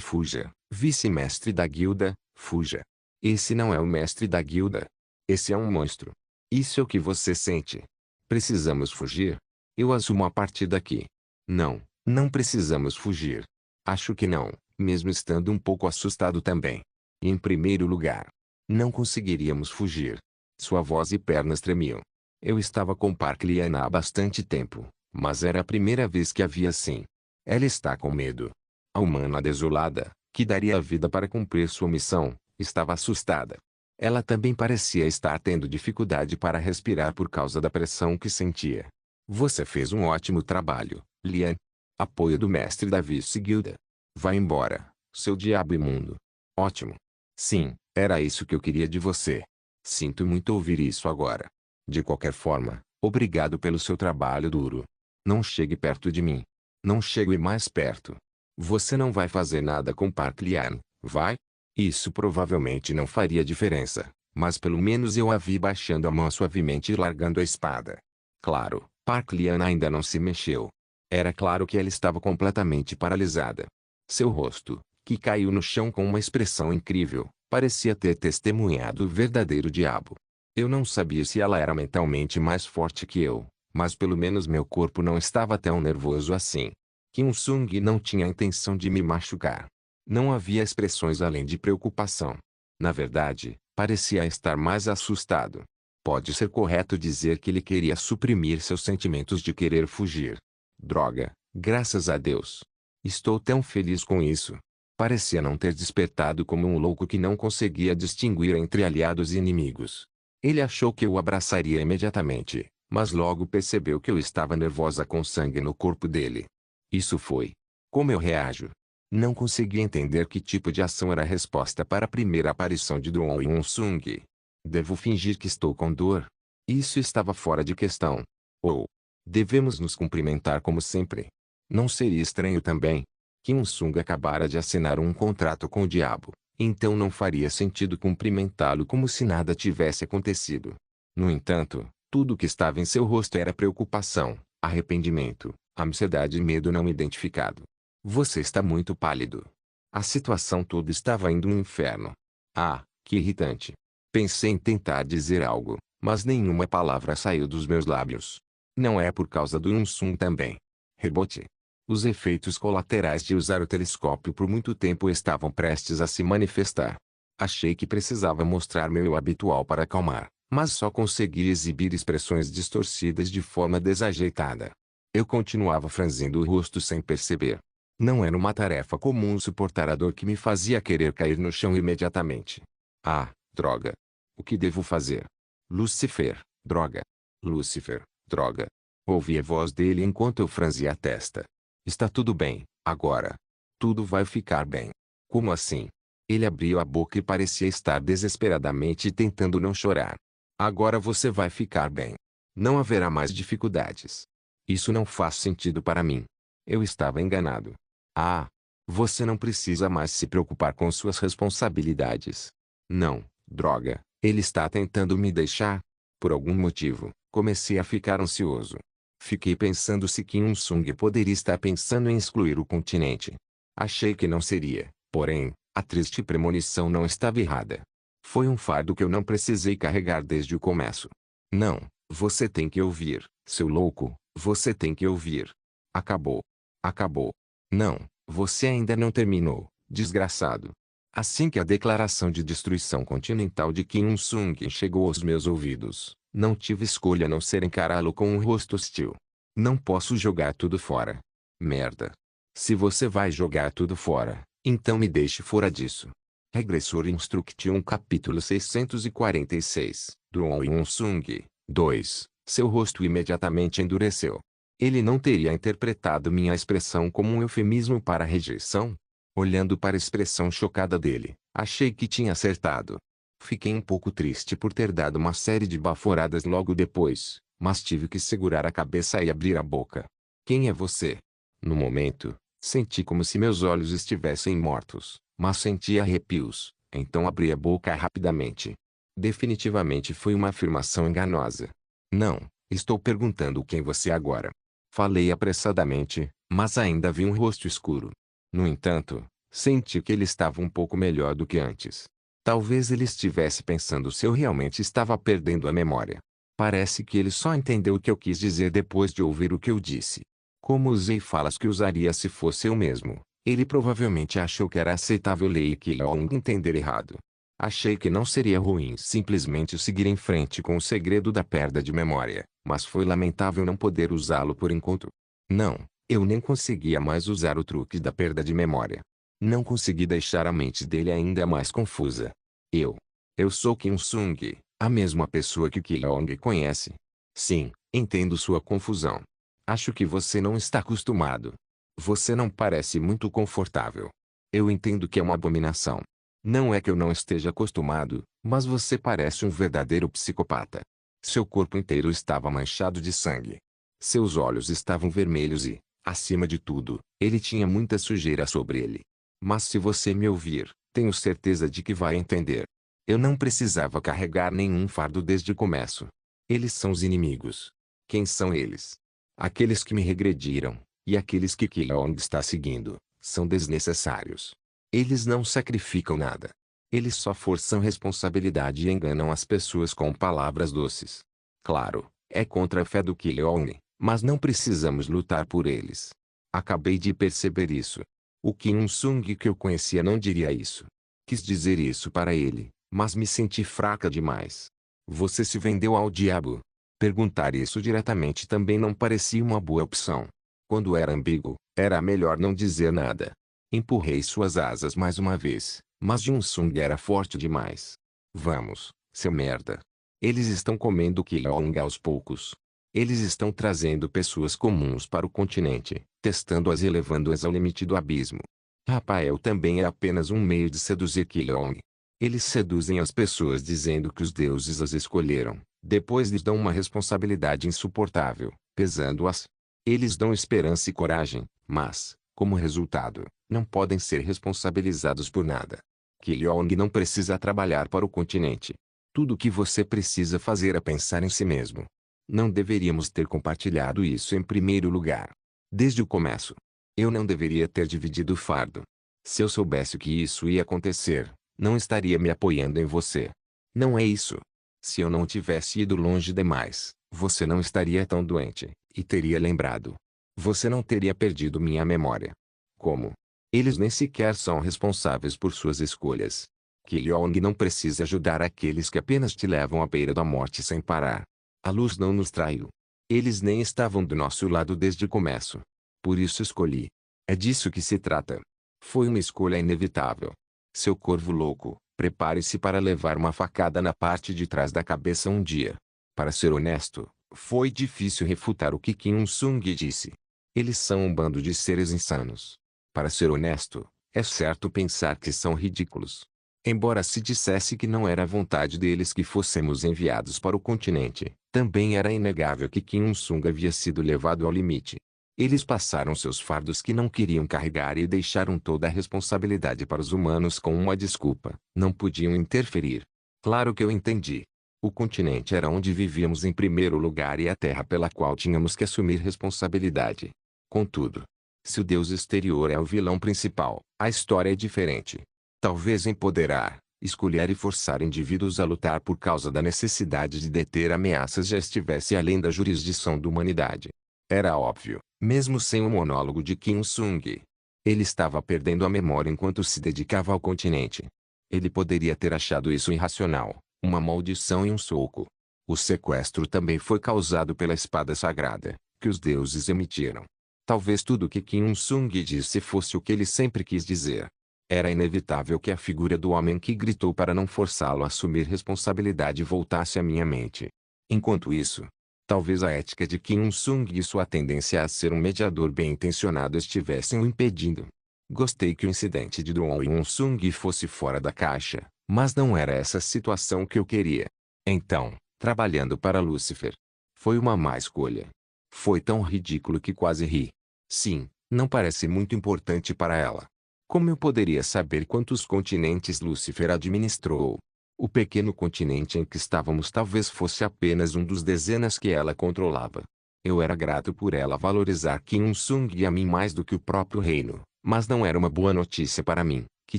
Fuja, vice-mestre da guilda, fuja. Esse não é o mestre da guilda. Esse é um monstro. Isso é o que você sente. Precisamos fugir? Eu assumo a partir daqui. Não, não precisamos fugir. Acho que não, mesmo estando um pouco assustado também. Em primeiro lugar, não conseguiríamos fugir. Sua voz e pernas tremiam. Eu estava com Park Lian há bastante tempo, mas era a primeira vez que a via assim. Ela está com medo. A humana desolada, que daria a vida para cumprir sua missão, estava assustada. Ela também parecia estar tendo dificuldade para respirar por causa da pressão que sentia. Você fez um ótimo trabalho, Lian. Apoio do mestre Davi Sigilda. Vá embora, seu diabo imundo. Ótimo. Sim, era isso que eu queria de você. Sinto muito ouvir isso agora. De qualquer forma, obrigado pelo seu trabalho duro. Não chegue perto de mim. Não chegue mais perto. Você não vai fazer nada com Park Lian, vai? Isso provavelmente não faria diferença, mas pelo menos eu a vi baixando a mão suavemente e largando a espada. Claro, Park Lian ainda não se mexeu. Era claro que ela estava completamente paralisada. Seu rosto, que caiu no chão com uma expressão incrível, parecia ter testemunhado o verdadeiro diabo. Eu não sabia se ela era mentalmente mais forte que eu, mas pelo menos meu corpo não estava tão nervoso assim. Kim Sung não tinha a intenção de me machucar. Não havia expressões além de preocupação. Na verdade, parecia estar mais assustado. Pode ser correto dizer que ele queria suprimir seus sentimentos de querer fugir. Droga, graças a Deus. Estou tão feliz com isso. Parecia não ter despertado como um louco que não conseguia distinguir entre aliados e inimigos. Ele achou que eu o abraçaria imediatamente, mas logo percebeu que eu estava nervosa com sangue no corpo dele. Isso foi. Como eu reajo? Não conseguia entender que tipo de ação era a resposta para a primeira aparição de Doon Yoon-sung. Devo fingir que estou com dor? Isso estava fora de questão. Ou devemos nos cumprimentar como sempre? Não seria estranho também? Kim Sung acabara de assinar um contrato com o diabo, então não faria sentido cumprimentá-lo como se nada tivesse acontecido. No entanto, tudo o que estava em seu rosto era preocupação, arrependimento, ansiedade e medo não identificado. Você está muito pálido. A situação toda estava indo um inferno. Ah, que irritante. Pensei em tentar dizer algo, mas nenhuma palavra saiu dos meus lábios. Não é por causa do Yunsung também. Rebote. Os efeitos colaterais de usar o telescópio por muito tempo estavam prestes a se manifestar. Achei que precisava mostrar meu eu habitual para acalmar, mas só consegui exibir expressões distorcidas de forma desajeitada. Eu continuava franzindo o rosto sem perceber. Não era uma tarefa comum suportar a dor que me fazia querer cair no chão imediatamente. Ah, droga. O que devo fazer? Lucifer, droga. Lucifer, droga. Ouvi a voz dele enquanto eu franzia a testa. Está tudo bem, agora. Tudo vai ficar bem. Como assim? Ele abriu a boca e parecia estar desesperadamente tentando não chorar. Agora você vai ficar bem. Não haverá mais dificuldades. Isso não faz sentido para mim. Eu estava enganado. Ah, você não precisa mais se preocupar com suas responsabilidades. Não, droga, ele está tentando me deixar? Por algum motivo, comecei a ficar ansioso. Fiquei pensando se Kim Sung poderia estar pensando em excluir o continente. Achei que não seria, porém, a triste premonição não estava errada. Foi um fardo que eu não precisei carregar desde o começo. Não, você tem que ouvir, seu louco, você tem que ouvir. Acabou. Acabou. Não, você ainda não terminou, desgraçado. Assim que a declaração de destruição continental de Kim Il-sung chegou aos meus ouvidos, não tive escolha a não ser encará-lo com um rosto hostil. Não posso jogar tudo fora. Merda. Se você vai jogar tudo fora, então me deixe fora disso. Regressor Instruction capítulo 646, Doon Yoon-sung, 2. Seu rosto imediatamente endureceu. Ele não teria interpretado minha expressão como um eufemismo para rejeição? Olhando para a expressão chocada dele, achei que tinha acertado. Fiquei um pouco triste por ter dado uma série de baforadas logo depois, mas tive que segurar a cabeça e abrir a boca. Quem é você? No momento, senti como se meus olhos estivessem mortos, mas senti arrepios, então abri a boca rapidamente. Definitivamente foi uma afirmação enganosa. Não, estou perguntando quem você é agora. Falei apressadamente, mas ainda vi um rosto escuro. No entanto, senti que ele estava um pouco melhor do que antes. Talvez ele estivesse pensando se eu realmente estava perdendo a memória. Parece que ele só entendeu o que eu quis dizer depois de ouvir o que eu disse. Como usei falas que usaria se fosse eu mesmo, ele provavelmente achou que era aceitável ler que eu entender errado. Achei que não seria ruim simplesmente seguir em frente com o segredo da perda de memória, mas foi lamentável não poder usá-lo por enquanto. Não, eu nem conseguia mais usar o truque da perda de memória. Não consegui deixar a mente dele ainda mais confusa. Eu sou Kim Sung, a mesma pessoa que Ki-Long conhece. Sim, entendo sua confusão. Acho que você não está acostumado. Você não parece muito confortável. Eu entendo que é uma abominação. Não é que eu não esteja acostumado, mas você parece um verdadeiro psicopata. Seu corpo inteiro estava manchado de sangue. Seus olhos estavam vermelhos e, acima de tudo, ele tinha muita sujeira sobre ele. Mas se você me ouvir, tenho certeza de que vai entender. Eu não precisava carregar nenhum fardo desde o começo. Eles são os inimigos. Quem são eles? Aqueles que me regrediram, e aqueles que Ki-Long está seguindo, são desnecessários. Eles não sacrificam nada. Eles só forçam responsabilidade e enganam as pessoas com palavras doces. Claro, é contra a fé do Ki-Long, mas não precisamos lutar por eles. Acabei de perceber isso. O Kim Sung que eu conhecia não diria isso. Quis dizer isso para ele, mas me senti fraca demais. Você se vendeu ao diabo. Perguntar isso diretamente também não parecia uma boa opção. Quando era ambíguo, era melhor não dizer nada. Empurrei suas asas mais uma vez, mas Jun-Sung era forte demais. Vamos, seu merda. Eles estão comendo Ki-Long aos poucos. Eles estão trazendo pessoas comuns para o continente, testando-as e levando-as ao limite do abismo. Rafael também é apenas um meio de seduzir Ki-Long. Eles seduzem as pessoas dizendo que os deuses as escolheram, depois lhes dão uma responsabilidade insuportável, pesando-as. Eles dão esperança e coragem, mas, como resultado, não podem ser responsabilizados por nada. Ki-Long não precisa trabalhar para o continente. Tudo o que você precisa fazer é pensar em si mesmo. Não deveríamos ter compartilhado isso em primeiro lugar. Desde o começo. Eu não deveria ter dividido o fardo. Se eu soubesse que isso ia acontecer, não estaria me apoiando em você. Não é isso. Se eu não tivesse ido longe demais, você não estaria tão doente, e teria lembrado. Você não teria perdido minha memória. Como? Eles nem sequer são responsáveis por suas escolhas. Ki-Long não precisa ajudar aqueles que apenas te levam à beira da morte sem parar. A luz não nos traiu. Eles nem estavam do nosso lado desde o começo. Por isso escolhi. É disso que se trata. Foi uma escolha inevitável. Seu corvo louco, prepare-se para levar uma facada na parte de trás da cabeça um dia. Para ser honesto, foi difícil refutar o que Kim Sung disse. Eles são um bando de seres insanos. Para ser honesto, é certo pensar que são ridículos. Embora se dissesse que não era a vontade deles que fôssemos enviados para o continente, também era inegável que Kim Sung havia sido levado ao limite. Eles passaram seus fardos que não queriam carregar e deixaram toda a responsabilidade para os humanos com uma desculpa: não podiam interferir. Claro que eu entendi. O continente era onde vivíamos em primeiro lugar e a terra pela qual tínhamos que assumir responsabilidade. Contudo, se o Deus exterior é o vilão principal, a história é diferente. Talvez empoderar, escolher e forçar indivíduos a lutar por causa da necessidade de deter ameaças já estivesse além da jurisdição da humanidade. Era óbvio, mesmo sem o monólogo de Kim Sung. Ele estava perdendo a memória enquanto se dedicava ao continente. Ele poderia ter achado isso irracional, uma maldição e um soco. O sequestro também foi causado pela espada sagrada, que os deuses emitiram. Talvez tudo o que Kim Sung disse fosse o que ele sempre quis dizer. Era inevitável que a figura do homem que gritou para não forçá-lo a assumir responsabilidade voltasse à minha mente. Enquanto isso, talvez a ética de Kim Sung e sua tendência a ser um mediador bem-intencionado estivessem o impedindo. Gostei que o incidente de Doon Yun-sung fosse fora da caixa, mas não era essa a situação que eu queria. Então, trabalhando para Lúcifer. Foi uma má escolha. Foi tão ridículo que quase ri. Sim, não parece muito importante para ela. Como eu poderia saber quantos continentes Lúcifer administrou? O pequeno continente em que estávamos talvez fosse apenas um dos dezenas que ela controlava. Eu era grato por ela valorizar Kim Sung e a mim mais do que o próprio reino, mas não era uma boa notícia para mim, que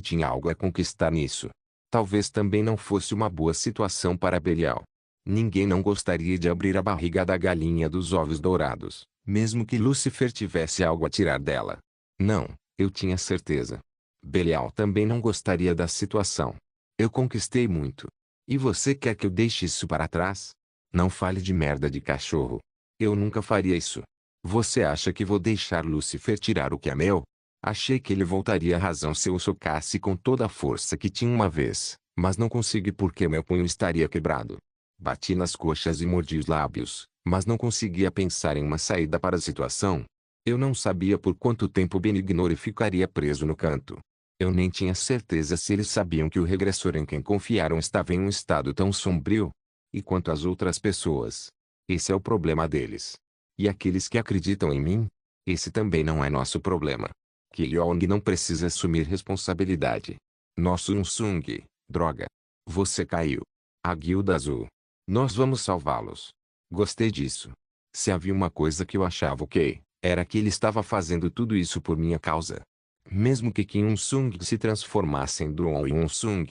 tinha algo a conquistar nisso. Talvez também não fosse uma boa situação para Belial. Ninguém não gostaria de abrir a barriga da galinha dos ovos dourados, mesmo que Lúcifer tivesse algo a tirar dela. Não. Eu tinha certeza. Belial também não gostaria da situação. Eu conquistei muito. E você quer que eu deixe isso para trás? Não fale de merda de cachorro. Eu nunca faria isso. Você acha que vou deixar Lúcifer tirar o que é meu? Achei que ele voltaria à razão se eu o socasse com toda a força que tinha uma vez, mas não consegui porque meu punho estaria quebrado. Bati nas coxas e mordi os lábios, mas não conseguia pensar em uma saída para a situação. Eu não sabia por quanto tempo Benignore ficaria preso no canto. Eu nem tinha certeza se eles sabiam que o regressor em quem confiaram estava em um estado tão sombrio. E quanto às outras pessoas? Esse é o problema deles. E aqueles que acreditam em mim? Esse também não é nosso problema. Kilong não precisa assumir responsabilidade. Nosso Unsung, droga. Você caiu. A Guilda Azul. Nós vamos salvá-los. Gostei disso. Se havia uma coisa que eu achava ok, era que ele estava fazendo tudo isso por minha causa. Mesmo que Kim Unsung se transformasse em Druon e Unsung,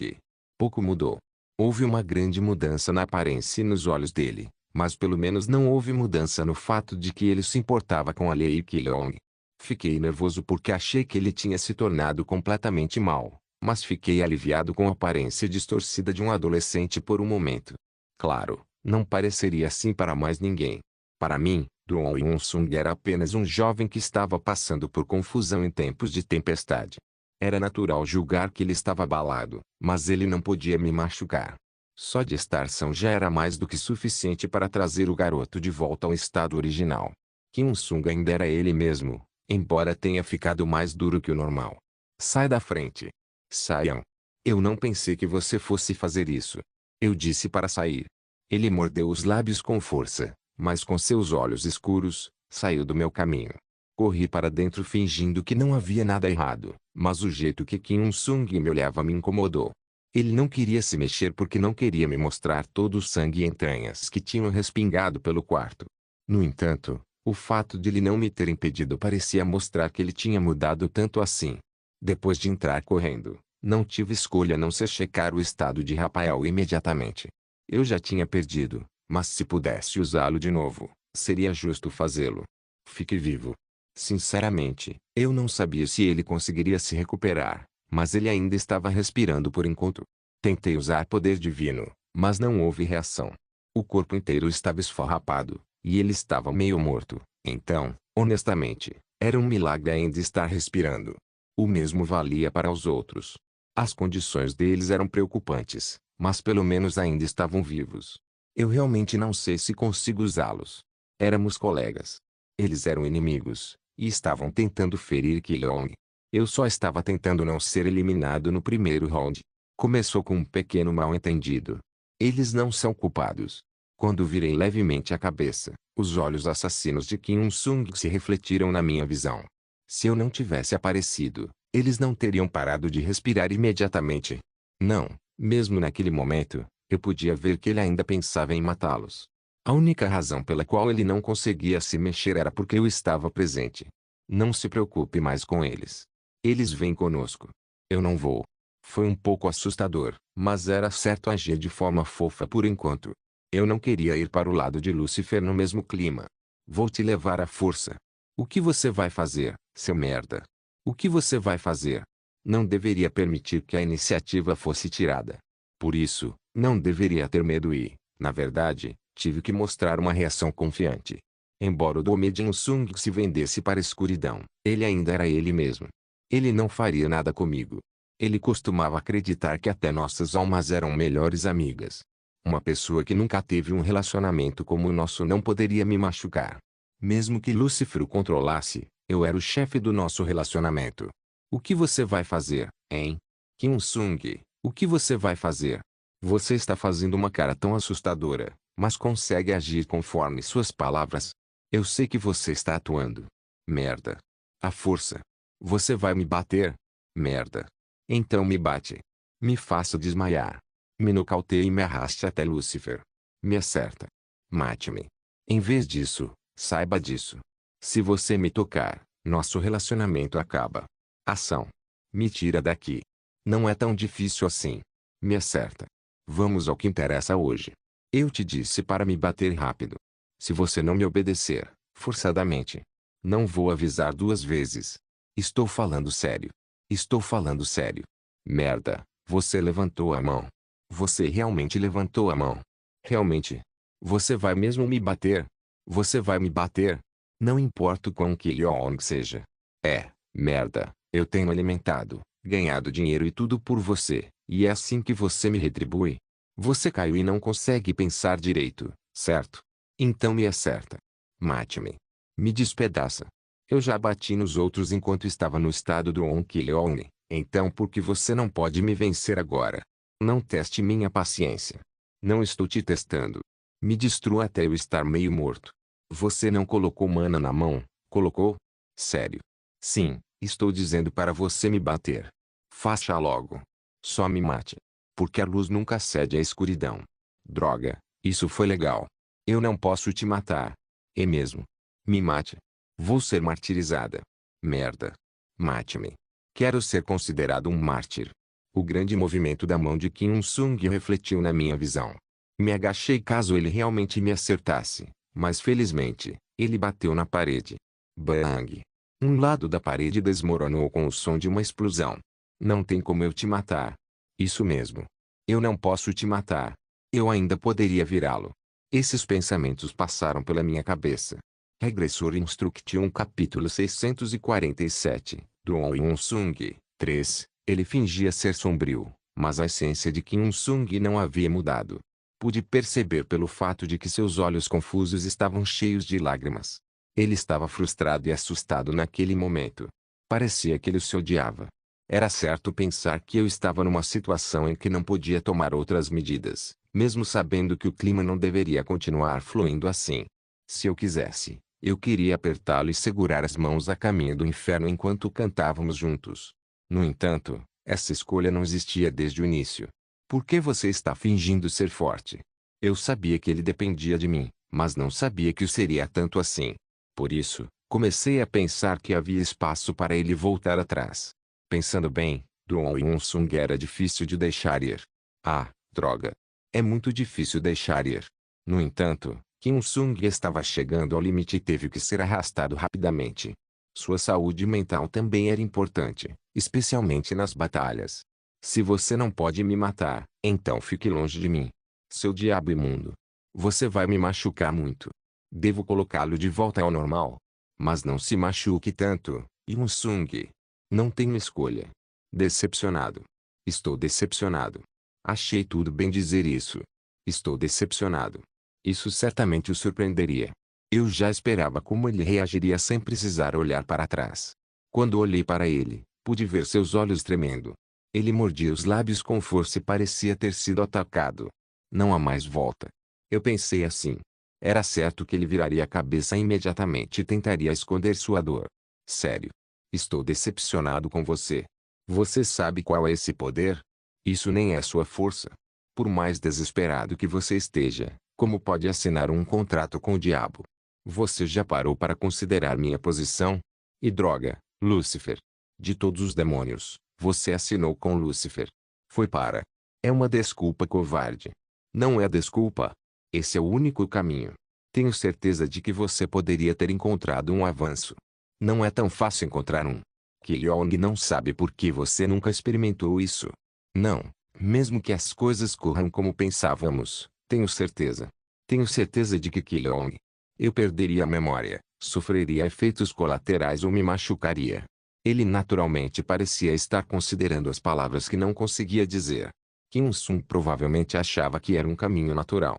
pouco mudou. Houve uma grande mudança na aparência e nos olhos dele, mas pelo menos não houve mudança no fato de que ele se importava com a lei e Kilong. Fiquei nervoso porque achei que ele tinha se tornado completamente mal, mas fiquei aliviado com a aparência distorcida de um adolescente por um momento. Claro, não pareceria assim para mais ninguém. Para mim, Druon Yunsung era apenas um jovem que estava passando por confusão em tempos de tempestade. Era natural julgar que ele estava abalado, mas ele não podia me machucar. Só de estar são já era mais do que suficiente para trazer o garoto de volta ao estado original. Kim Sung ainda era ele mesmo, embora tenha ficado mais duro que o normal. Sai da frente. Saiam. Eu não pensei que você fosse fazer isso. Eu disse para sair. Ele mordeu os lábios com força, mas com seus olhos escuros, saiu do meu caminho. Corri para dentro fingindo que não havia nada errado, mas o jeito que Kim Sung me olhava me incomodou. Ele não queria se mexer porque não queria me mostrar todo o sangue e entranhas que tinham respingado pelo quarto. No entanto, o fato de ele não me ter impedido parecia mostrar que ele tinha mudado tanto assim. Depois de entrar correndo, não tive escolha a não ser checar o estado de Rafael imediatamente. Eu já tinha perdido, mas se pudesse usá-lo de novo, seria justo fazê-lo. Fique vivo. Sinceramente, eu não sabia se ele conseguiria se recuperar, mas ele ainda estava respirando por enquanto. Tentei usar poder divino, mas não houve reação. O corpo inteiro estava esfarrapado, e ele estava meio morto. Então, honestamente, era um milagre ainda estar respirando. O mesmo valia para os outros. As condições deles eram preocupantes, mas pelo menos ainda estavam vivos. Eu realmente não sei se consigo usá-los. Éramos colegas. Eles eram inimigos, e estavam tentando ferir Kilong. Eu só estava tentando não ser eliminado no primeiro round. Começou com um pequeno mal-entendido. Eles não são culpados. Quando virei levemente a cabeça, os olhos assassinos de Kim Sung se refletiram na minha visão. Se eu não tivesse aparecido, eles não teriam parado de respirar imediatamente. Não, mesmo naquele momento, eu podia ver que ele ainda pensava em matá-los. A única razão pela qual ele não conseguia se mexer era porque eu estava presente. Não se preocupe mais com eles. Eles vêm conosco. Eu não vou. Foi um pouco assustador, mas era certo agir de forma fofa por enquanto. Eu não queria ir para o lado de Lúcifer no mesmo clima. Vou te levar à força. O que você vai fazer, seu merda? O que você vai fazer? Não deveria permitir que a iniciativa fosse tirada. Por isso, não deveria ter medo e, na verdade, tive que mostrar uma reação confiante. Embora o Domedian Sung se vendesse para a escuridão, ele ainda era ele mesmo. Ele não faria nada comigo. Ele costumava acreditar que até nossas almas eram melhores amigas. Uma pessoa que nunca teve um relacionamento como o nosso não poderia me machucar. Mesmo que Lúcifer o controlasse, eu era o chefe do nosso relacionamento. O que você vai fazer, hein? Kim Sung, o que você vai fazer? Você está fazendo uma cara tão assustadora, mas consegue agir conforme suas palavras. Eu sei que você está atuando. Merda. A força. Você vai me bater? Merda. Então me bate. Me faça desmaiar. Me nocauteie e me arraste até Lúcifer. Me acerta. Mate-me. Em vez disso, saiba disso. Se você me tocar, nosso relacionamento acaba. Ação. Me tira daqui. Não é tão difícil assim. Me acerta. Vamos ao que interessa hoje. Eu te disse para me bater rápido. Se você não me obedecer, forçadamente, não vou avisar duas vezes. Estou falando sério. Estou falando sério. Merda, você levantou a mão. Você realmente levantou a mão. Realmente. Você vai mesmo me bater? Você vai me bater? Não importa o quão Kilong seja. É, merda. Eu tenho alimentado, ganhado dinheiro e tudo por você, e é assim que você me retribui? Você caiu e não consegue pensar direito, certo? Então me acerta. Mate-me. Me despedaça. Eu já bati nos outros enquanto estava no estado do Onkilion, então por que você não pode me vencer agora? Não teste minha paciência. Não estou te testando. Me destrua até eu estar meio morto. Você não colocou mana na mão, colocou? Sério? Sim, estou dizendo para você me bater. Faça logo. Só me mate. Porque a luz nunca cede à escuridão. Droga, isso foi legal. Eu não posso te matar. É mesmo. Me mate. Vou ser martirizada. Merda. Mate-me. Quero ser considerado um mártir. O grande movimento da mão de Kim Il-sung refletiu na minha visão. Me agachei caso ele realmente me acertasse, mas felizmente, ele bateu na parede. Bang! Um lado da parede desmoronou com o som de uma explosão. Não tem como eu te matar. Isso mesmo. Eu não posso te matar. Eu ainda poderia virá-lo. Esses pensamentos passaram pela minha cabeça. Regressor Instruction capítulo 647, do On Il-sung, 3. Ele fingia ser sombrio, mas a essência de Kim Il-sung não havia mudado. Pude perceber pelo fato de que seus olhos confusos estavam cheios de lágrimas. Ele estava frustrado e assustado naquele momento. Parecia que ele se odiava. Era certo pensar que eu estava numa situação em que não podia tomar outras medidas, mesmo sabendo que o clima não deveria continuar fluindo assim. Se eu quisesse, eu queria apertá-lo e segurar as mãos a caminho do inferno enquanto cantávamos juntos. No entanto, essa escolha não existia desde o início. Por que você está fingindo ser forte? Eu sabia que ele dependia de mim, mas não sabia que o seria tanto assim. Por isso, comecei a pensar que havia espaço para ele voltar atrás. Pensando bem, Doon Il-sung era difícil de deixar ir. Ah, droga. É muito difícil deixar ir. No entanto, Kim Il-sung estava chegando ao limite e teve que ser arrastado rapidamente. Sua saúde mental também era importante, especialmente nas batalhas. Se você não pode me matar, então fique longe de mim. Seu diabo imundo. Você vai me machucar muito. Devo colocá-lo de volta ao normal? Mas não se machuque tanto, Il-sung. Não tenho escolha. Decepcionado. Estou decepcionado. Achei tudo bem dizer isso. Estou decepcionado. Isso certamente o surpreenderia. Eu já esperava como ele reagiria sem precisar olhar para trás. Quando olhei para ele, pude ver seus olhos tremendo. Ele mordia os lábios com força e parecia ter sido atacado. Não há mais volta. Eu pensei assim. Era certo que ele viraria a cabeça imediatamente e tentaria esconder sua dor. Sério. Estou decepcionado com você. Você sabe qual é esse poder? Isso nem é sua força. Por mais desesperado que você esteja, como pode assinar um contrato com o diabo? Você já parou para considerar minha posição? E droga, Lúcifer. De todos os demônios, você assinou com Lúcifer. Foi para. É uma desculpa covarde. Não é desculpa. Esse é o único caminho. Tenho certeza de que você poderia ter encontrado um avanço. Não é tão fácil encontrar um. Kiliong não sabe por que você nunca experimentou isso. Não, mesmo que as coisas corram como pensávamos, tenho certeza. Tenho certeza de que Kiliong. Eu perderia a memória, sofreria efeitos colaterais ou me machucaria. Ele naturalmente parecia estar considerando as palavras que não conseguia dizer. Kim Il-sung provavelmente achava que era um caminho natural.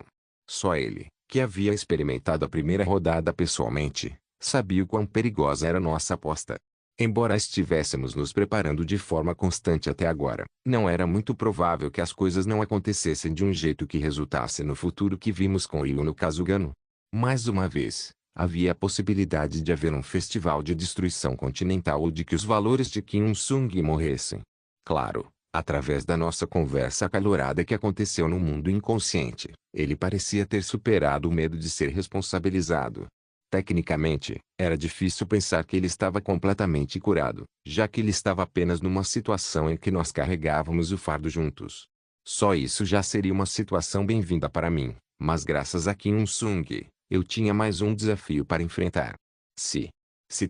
Só ele, que havia experimentado a primeira rodada pessoalmente, sabia o quão perigosa era nossa aposta. Embora estivéssemos nos preparando de forma constante até agora, não era muito provável que as coisas não acontecessem de um jeito que resultasse no futuro que vimos com Yu no Kazugano. Mais uma vez, havia a possibilidade de haver um festival de destruição continental ou de que os valores de Kim Il-sung morressem. Claro, através da nossa conversa acalorada que aconteceu no mundo inconsciente, ele parecia ter superado o medo de ser responsabilizado. Tecnicamente, era difícil pensar que ele estava completamente curado, já que ele estava apenas numa situação em que nós carregávamos o fardo juntos. Só isso já seria uma situação bem-vinda para mim, mas graças a Kim Il-sung, eu tinha mais um desafio para enfrentar. Se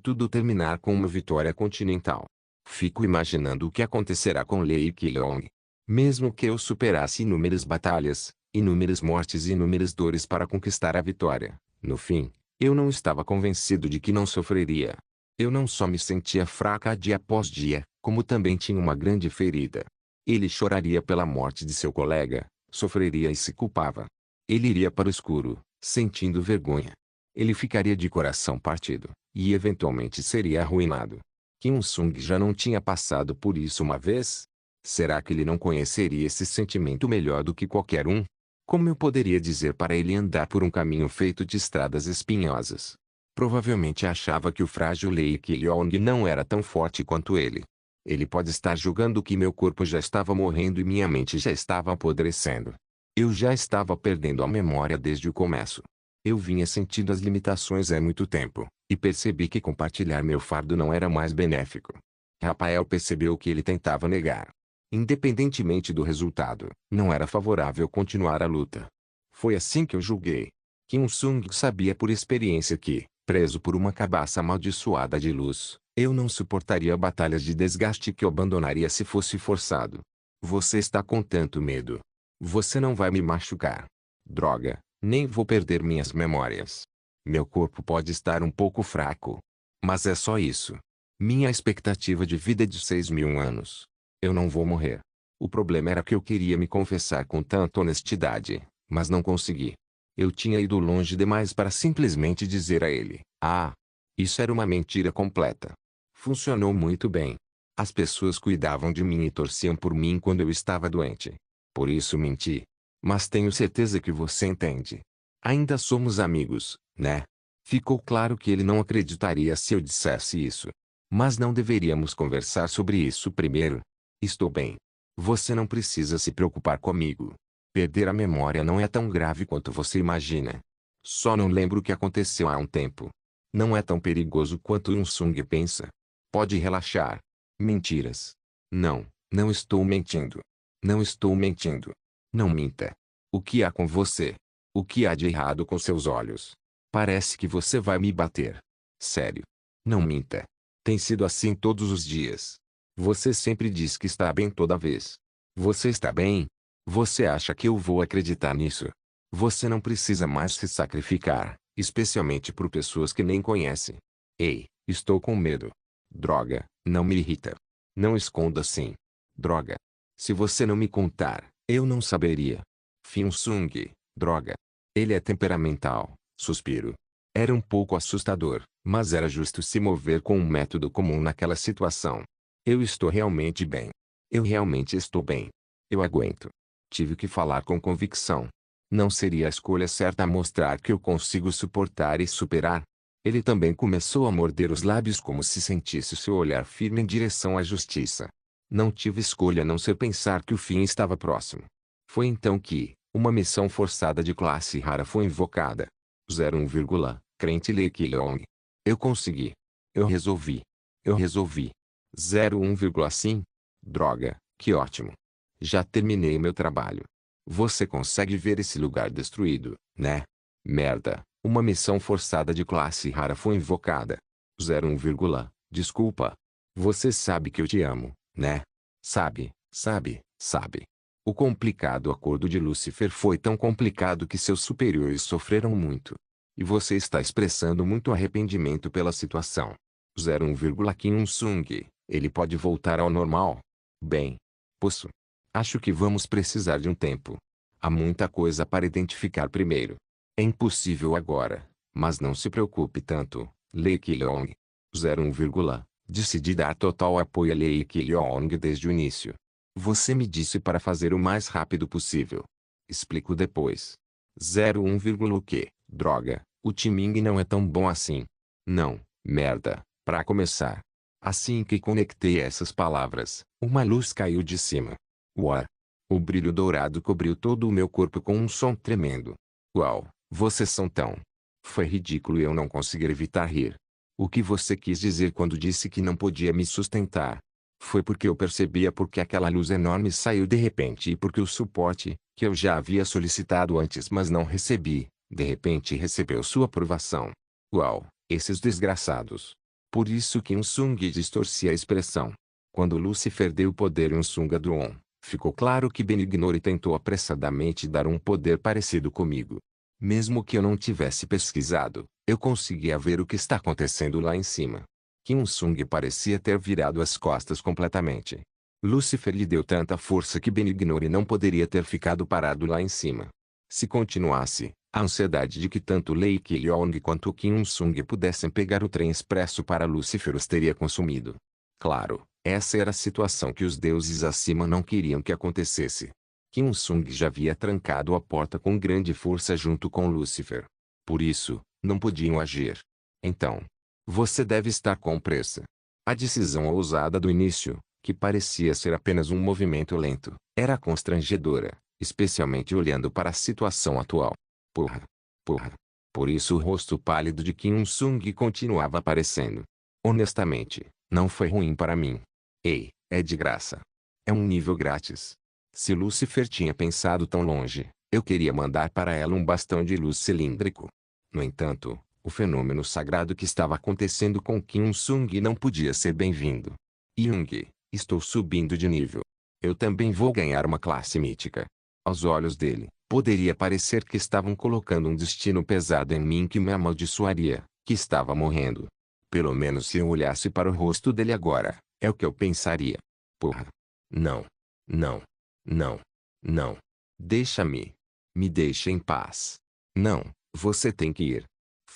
tudo terminar com uma vitória continental, fico imaginando o que acontecerá com Lei Kiliong. Mesmo que eu superasse inúmeras batalhas, inúmeras mortes e inúmeras dores para conquistar a vitória, no fim, eu não estava convencido de que não sofreria. Eu não só me sentia fraca dia após dia, como também tinha uma grande ferida. Ele choraria pela morte de seu colega, sofreria e se culpava. Ele iria para o escuro, sentindo vergonha. Ele ficaria de coração partido, e eventualmente seria arruinado. Kim Il-sung já não tinha passado por isso uma vez? Será que ele não conheceria esse sentimento melhor do que qualquer um? Como eu poderia dizer para ele andar por um caminho feito de estradas espinhosas? Provavelmente achava que o frágil Lee Ki-yong não era tão forte quanto ele. Ele pode estar julgando que meu corpo já estava morrendo e minha mente já estava apodrecendo. Eu já estava perdendo a memória desde o começo. Eu vinha sentindo as limitações há muito tempo, e percebi que compartilhar meu fardo não era mais benéfico. Rafael percebeu que ele tentava negar. Independentemente do resultado, não era favorável continuar a luta. Foi assim que eu julguei. Kim Il-sung sabia por experiência que, preso por uma cabaça amaldiçoada de luz, eu não suportaria batalhas de desgaste que eu abandonaria se fosse forçado. Você está com tanto medo. Você não vai me machucar. Droga, nem vou perder minhas memórias. Meu corpo pode estar um pouco fraco. Mas é só isso. Minha expectativa de vida é de 6.000 anos. Eu não vou morrer. O problema era que eu queria me confessar com tanta honestidade, mas não consegui. Eu tinha ido longe demais para simplesmente dizer a ele: "Ah, isso era uma mentira completa." Funcionou muito bem. As pessoas cuidavam de mim e torciam por mim quando eu estava doente. Por isso menti. Mas tenho certeza que você entende. Ainda somos amigos, né? Ficou claro que ele não acreditaria se eu dissesse isso. Mas não deveríamos conversar sobre isso primeiro? Estou bem. Você não precisa se preocupar comigo. Perder a memória não é tão grave quanto você imagina. Só não lembro o que aconteceu há um tempo. Não é tão perigoso quanto Il-sung pensa. Pode relaxar. Mentiras. Não, não estou mentindo. Não estou mentindo. Não minta. O que há com você? O que há de errado com seus olhos? Parece que você vai me bater. Sério. Não minta. Tem sido assim todos os dias. Você sempre diz que está bem toda vez. Você está bem? Você acha que eu vou acreditar nisso? Você não precisa mais se sacrificar, especialmente por pessoas que nem conhece. Ei, estou com medo. Droga, não me irrita. Não esconda assim. Droga. Se você não me contar, eu não saberia. Fin-sung, droga. Ele é temperamental, suspiro. Era um pouco assustador, mas era justo se mover com um método comum naquela situação. Eu estou realmente bem. Eu realmente estou bem. Eu aguento. Tive que falar com convicção. Não seria a escolha certa mostrar que eu consigo suportar e superar? Ele também começou a morder os lábios como se sentisse seu olhar firme em direção à justiça. Não tive escolha a não ser pensar que o fim estava próximo. Foi então que, uma missão forçada de classe rara foi invocada. 01, crente Lee Ki-yong. Eu consegui. Eu resolvi. Eu resolvi. 01, sim? Droga, que ótimo. Já terminei meu trabalho. Você consegue ver esse lugar destruído, né? Merda, uma missão forçada de classe rara foi invocada. 01, desculpa. Você sabe que eu te amo, né? Sabe, sabe, sabe. O complicado acordo de Lúcifer foi tão complicado que seus superiores sofreram muito. E você está expressando muito arrependimento pela situação. 01, Kim Il-sung, ele pode voltar ao normal? Bem, posso. Acho que vamos precisar de um tempo. Há muita coisa para identificar primeiro. É impossível agora, mas não se preocupe tanto, Lee Ki-yong. 01, decidi dar total apoio a Lee Ki-yong desde o início. Você me disse para fazer o mais rápido possível. Explico depois. 01, o quê? Droga, o timing não é tão bom assim. Não, merda, para começar. Assim que conectei essas palavras, uma luz caiu de cima. Uau! O brilho dourado cobriu todo o meu corpo com um som tremendo. Uau, vocês são tão... Foi ridículo e eu não consegui evitar rir. O que você quis dizer quando disse que não podia me sustentar? Foi porque eu percebia porque aquela luz enorme saiu de repente e porque o suporte, que eu já havia solicitado antes mas não recebi, de repente recebeu sua aprovação. Uau, esses desgraçados. Por isso que Il-sung distorcia a expressão. Quando Lúcifer deu o poder Il-sung a Duon, ficou claro que Ben-Ignore tentou apressadamente dar um poder parecido comigo. Mesmo que eu não tivesse pesquisado, eu conseguia ver o que está acontecendo lá em cima. Kim Sung parecia ter virado as costas completamente. Lúcifer lhe deu tanta força que Ben-Gnori não poderia ter ficado parado lá em cima. Se continuasse, a ansiedade de que tanto Lei Ki-Leong quanto Kim Sung pudessem pegar o trem expresso para Lúcifer os teria consumido. Claro, essa era a situação que os deuses acima não queriam que acontecesse. Kim Sung já havia trancado a porta com grande força junto com Lúcifer. Por isso, não podiam agir. Então, você deve estar com pressa. A decisão ousada do início, que parecia ser apenas um movimento lento, era constrangedora, especialmente olhando para a situação atual. Porra! Porra! Por isso o rosto pálido de Kim Sung continuava aparecendo. Honestamente, não foi ruim para mim. Ei, é de graça. É um nível grátis. Se Lúcifer tinha pensado tão longe, eu queria mandar para ela um bastão de luz cilíndrico. No entanto, o fenômeno sagrado que estava acontecendo com Kim Sung não podia ser bem-vindo. Jung, estou subindo de nível. Eu também vou ganhar uma classe mítica. Aos olhos dele, poderia parecer que estavam colocando um destino pesado em mim que me amaldiçoaria, que estava morrendo. Pelo menos se eu olhasse para o rosto dele agora, é o que eu pensaria. Porra! Não! Não! Não! Não! Deixa-me! Me deixe em paz! Não, você tem que ir.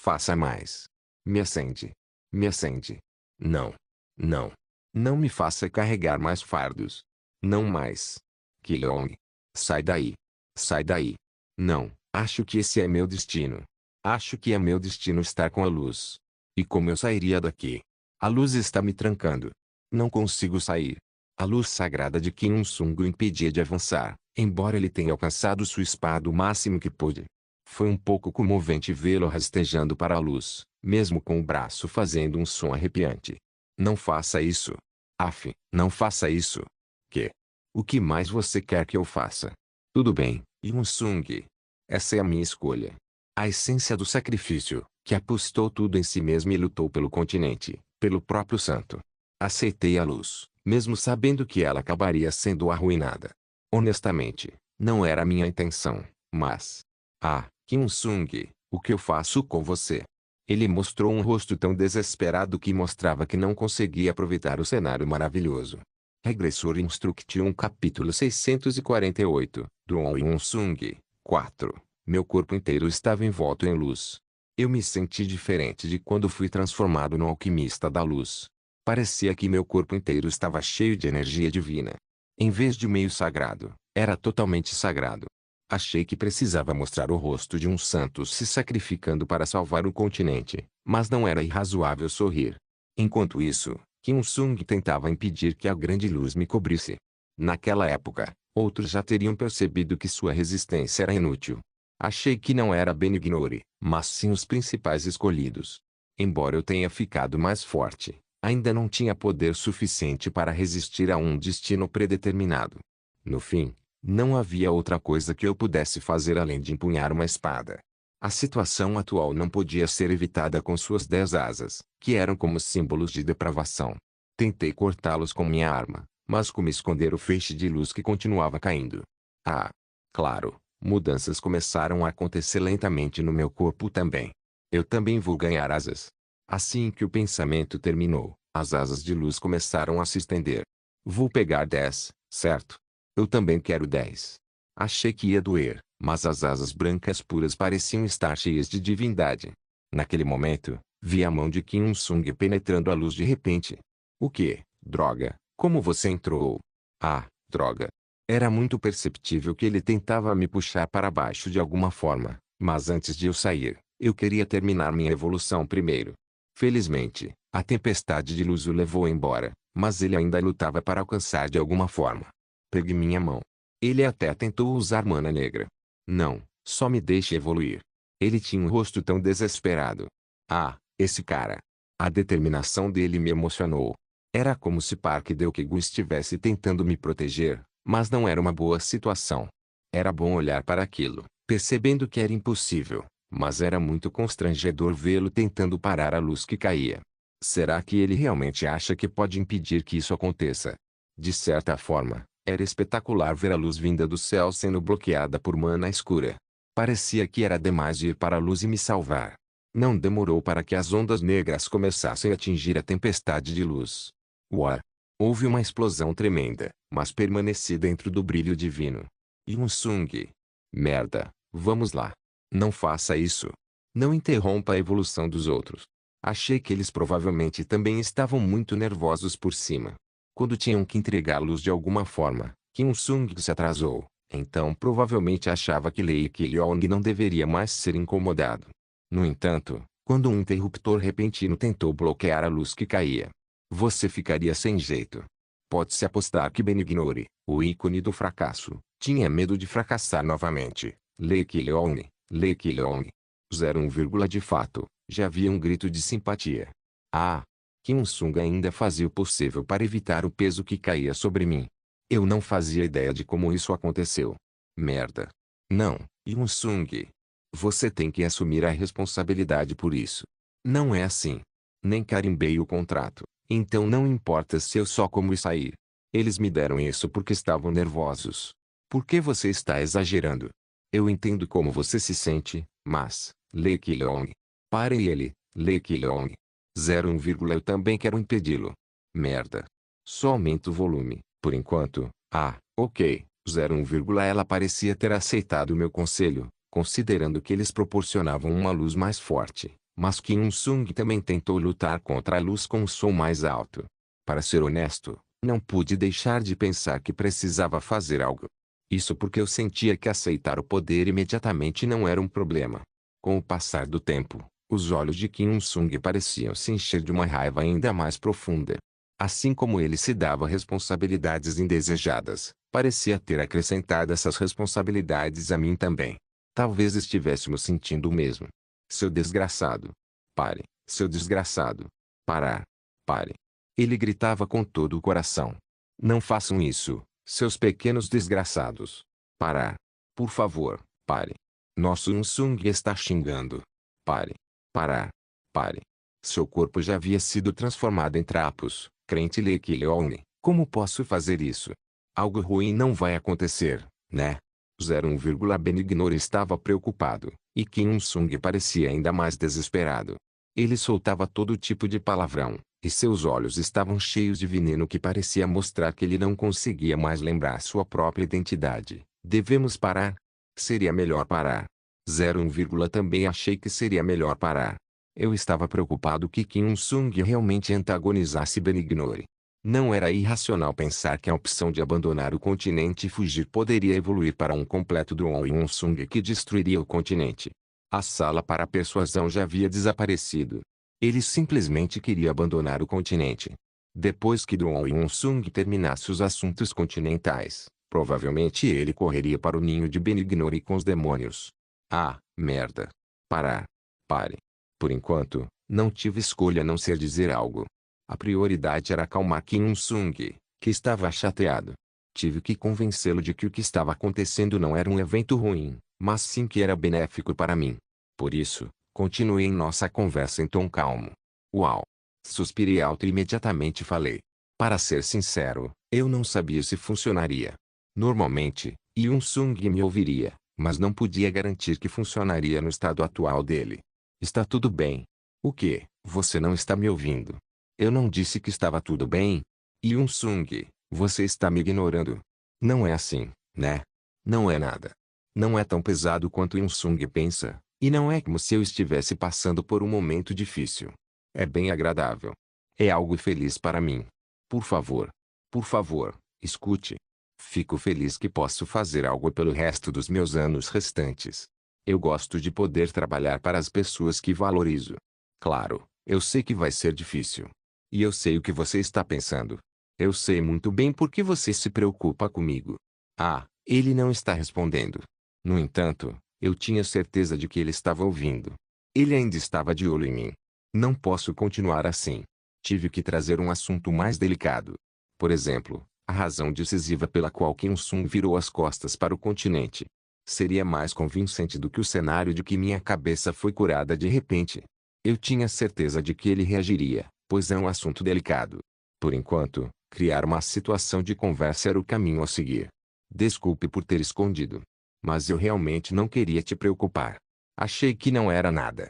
Faça mais. Me acende. Me acende. Não. Não. Não me faça carregar mais fardos. Não mais. Ki-Leong. Sai daí. Sai daí. Não, acho que esse é meu destino. Acho que é meu destino estar com a luz. E como eu sairia daqui? A luz está me trancando. Não consigo sair. A luz sagrada de Kim Sung o impedia de avançar, embora ele tenha alcançado sua espada o máximo que pôde. Foi um pouco comovente vê-lo rastejando para a luz, mesmo com o braço fazendo um som arrepiante. Não faça isso. Af, não faça isso. Que? O que mais você quer que eu faça? Tudo bem, Yun-Sung. Essa é a minha escolha. A essência do sacrifício, que apostou tudo em si mesmo e lutou pelo continente, pelo próprio santo. Aceitei a luz, mesmo sabendo que ela acabaria sendo arruinada. Honestamente, não era a minha intenção, mas... Ah, Kim Sung, o que eu faço com você? Ele mostrou um rosto tão desesperado que mostrava que não conseguia aproveitar o cenário maravilhoso. Regressor Instruction capítulo 648, Dron Yun-Sung, 4. Meu corpo inteiro estava envolto em luz. Eu me senti diferente de quando fui transformado no alquimista da luz. Parecia que meu corpo inteiro estava cheio de energia divina. Em vez de meio sagrado, era totalmente sagrado. Achei que precisava mostrar o rosto de um santo se sacrificando para salvar o continente, mas não era irrazoável sorrir. Enquanto isso, Kim Sung tentava impedir que a grande luz me cobrisse. Naquela época, outros já teriam percebido que sua resistência era inútil. Achei que não era Ben-Gnori, mas sim os principais escolhidos. Embora eu tenha ficado mais forte, ainda não tinha poder suficiente para resistir a um destino predeterminado. No fim, não havia outra coisa que eu pudesse fazer além de empunhar uma espada. A situação atual não podia ser evitada com suas 10 asas, que eram como símbolos de depravação. Tentei cortá-los com minha arma, mas como esconder o feixe de luz que continuava caindo? Ah, claro, mudanças começaram a acontecer lentamente no meu corpo também. Eu também vou ganhar asas. Assim que o pensamento terminou, as asas de luz começaram a se estender. Vou pegar 10, certo? Eu também quero 10. Achei que ia doer, mas as asas brancas puras pareciam estar cheias de divindade. Naquele momento, vi a mão de Kim Sung penetrando a luz de repente. O que? Droga, como você entrou? Ah, droga. Era muito perceptível que ele tentava me puxar para baixo de alguma forma, mas antes de eu sair, eu queria terminar minha evolução primeiro. Felizmente, a tempestade de luz o levou embora, mas ele ainda lutava para alcançar de alguma forma. Pegue minha mão. Ele até tentou usar mana negra. Não, só me deixe evoluir. Ele tinha um rosto tão desesperado. Ah, esse cara. A determinação dele me emocionou. Era como se Park Deokegu estivesse tentando me proteger, mas não era uma boa situação. Era bom olhar para aquilo, percebendo que era impossível, mas era muito constrangedor vê-lo tentando parar a luz que caía. Será que ele realmente acha que pode impedir que isso aconteça? De certa forma, era espetacular ver a luz vinda do céu sendo bloqueada por mana escura. Parecia que era demais ir para a luz e me salvar. Não demorou para que as ondas negras começassem a atingir a tempestade de luz. Uar! Houve uma explosão tremenda, mas permaneci dentro do brilho divino. Yunsung. Merda, vamos lá. Não faça isso. Não interrompa a evolução dos outros. Achei que eles provavelmente também estavam muito nervosos por cima. Quando tinham que entregá-los de alguma forma, Kyung-sung se atrasou. Então provavelmente achava que Lei Kyeong não deveria mais ser incomodado. No entanto, quando um interruptor repentino tentou bloquear a luz que caía, você ficaria sem jeito. Pode-se apostar que Benignore, o ícone do fracasso, tinha medo de fracassar novamente. Lei Kyeong, Lei Kyeong. 01, de fato, já havia um grito de simpatia. Ah! Kyung-sung ainda fazia o possível para evitar o peso que caía sobre mim. Eu não fazia ideia de como isso aconteceu. Merda. Não, Yunsung. Você tem que assumir a responsabilidade por isso. Não é assim. Nem carimbei o contrato, então não importa se eu só como e sair. Eles me deram isso porque estavam nervosos. Por que você está exagerando? Eu entendo como você se sente, mas, Lei Kyeong. Pare ele, Lei Kyeong. 01, eu também quero impedi-lo. Merda. Só aumenta o volume, por enquanto. Ah, ok. 01, ela parecia ter aceitado o meu conselho, considerando que eles proporcionavam uma luz mais forte. Mas Kyung-sung também tentou lutar contra a luz com um som mais alto. Para ser honesto, não pude deixar de pensar que precisava fazer algo. Isso porque eu sentia que aceitar o poder imediatamente não era um problema. Com o passar do tempo, os olhos de Kyung-sung pareciam se encher de uma raiva ainda mais profunda. Assim como ele se dava responsabilidades indesejadas, parecia ter acrescentado essas responsabilidades a mim também. Talvez estivéssemos sentindo o mesmo. Seu desgraçado. Pare, seu desgraçado. Parar. Pare. Ele gritava com todo o coração. Não façam isso, seus pequenos desgraçados. Parar. Por favor, pare. Nosso Yunsung está xingando. Pare. Parar. Pare. Seu corpo já havia sido transformado em trapos, crente Lei Kyeong. Como posso fazer isso? Algo ruim não vai acontecer, né? 01, Benignor estava preocupado, e Kyung-sung parecia ainda mais desesperado. Ele soltava todo tipo de palavrão, e seus olhos estavam cheios de veneno que parecia mostrar que ele não conseguia mais lembrar sua própria identidade. Devemos parar? Seria melhor parar. 01, também achei que seria melhor parar. Eu estava preocupado que Kyung-sung realmente antagonizasse Benignor. Não era irracional pensar que a opção de abandonar o continente e fugir poderia evoluir para um completo Doon Yunsung que destruiria o continente. A sala para a persuasão já havia desaparecido. Ele simplesmente queria abandonar o continente. Depois que Doon Yunsung terminasse os assuntos continentais, provavelmente ele correria para o ninho de Benignor com os demônios. Ah, merda. Parar. Pare. Por enquanto, não tive escolha a não ser dizer algo. A prioridade era acalmar Kyung-sung, que estava chateado. Tive que convencê-lo de que o que estava acontecendo não era um evento ruim, mas sim que era benéfico para mim. Por isso, continuei em nossa conversa em tom calmo. Uau! Suspirei alto e imediatamente falei. Para ser sincero, eu não sabia se funcionaria. Normalmente, Yunsung me ouviria, mas não podia garantir que funcionaria no estado atual dele. Está tudo bem. O quê? Você não está me ouvindo? Eu não disse que estava tudo bem? Yunsung, você está me ignorando. Não é assim, né? Não é nada. Não é tão pesado quanto Yunsung pensa, e não é como se eu estivesse passando por um momento difícil. É bem agradável. É algo feliz para mim. Por favor, escute. Fico feliz que posso fazer algo pelo resto dos meus anos restantes. Eu gosto de poder trabalhar para as pessoas que valorizo. Claro, eu sei que vai ser difícil. E eu sei o que você está pensando. Eu sei muito bem por que você se preocupa comigo. Ah, ele não está respondendo. No entanto, eu tinha certeza de que ele estava ouvindo. Ele ainda estava de olho em mim. Não posso continuar assim. Tive que trazer um assunto mais delicado. Por exemplo, a razão decisiva pela qual Kyung-sung virou as costas para o continente. Seria mais convincente do que o cenário de que minha cabeça foi curada de repente. Eu tinha certeza de que ele reagiria, pois é um assunto delicado. Por enquanto, criar uma situação de conversa era o caminho a seguir. Desculpe por ter escondido. Mas eu realmente não queria te preocupar. Achei que não era nada.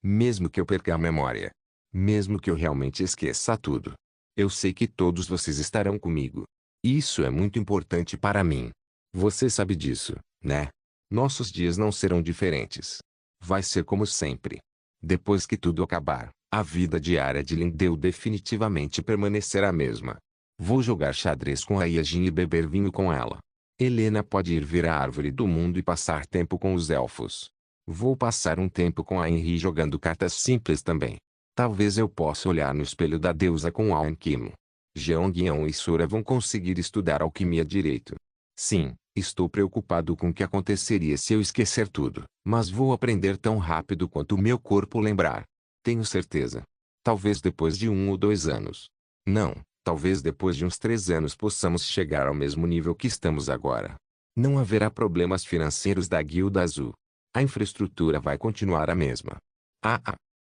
Mesmo que eu perca a memória. Mesmo que eu realmente esqueça tudo. Eu sei que todos vocês estarão comigo. Isso é muito importante para mim. Você sabe disso, né? Nossos dias não serão diferentes. Vai ser como sempre. Depois que tudo acabar, a vida diária de Lindeu definitivamente permanecerá a mesma. Vou jogar xadrez com a Yajin e beber vinho com ela. Helena pode ir ver a árvore do mundo e passar tempo com os elfos. Vou passar um tempo com a Henri jogando cartas simples também. Talvez eu possa olhar no espelho da deusa com Aon Kim. Jeongyeon e Sora vão conseguir estudar alquimia direito. Sim, estou preocupado com o que aconteceria se eu esquecer tudo, mas vou aprender tão rápido quanto o meu corpo lembrar. Tenho certeza. Talvez depois de 1 ou 2 anos. Não, talvez depois de uns 3 anos possamos chegar ao mesmo nível que estamos agora. Não haverá problemas financeiros da Guilda Azul. A infraestrutura vai continuar a mesma.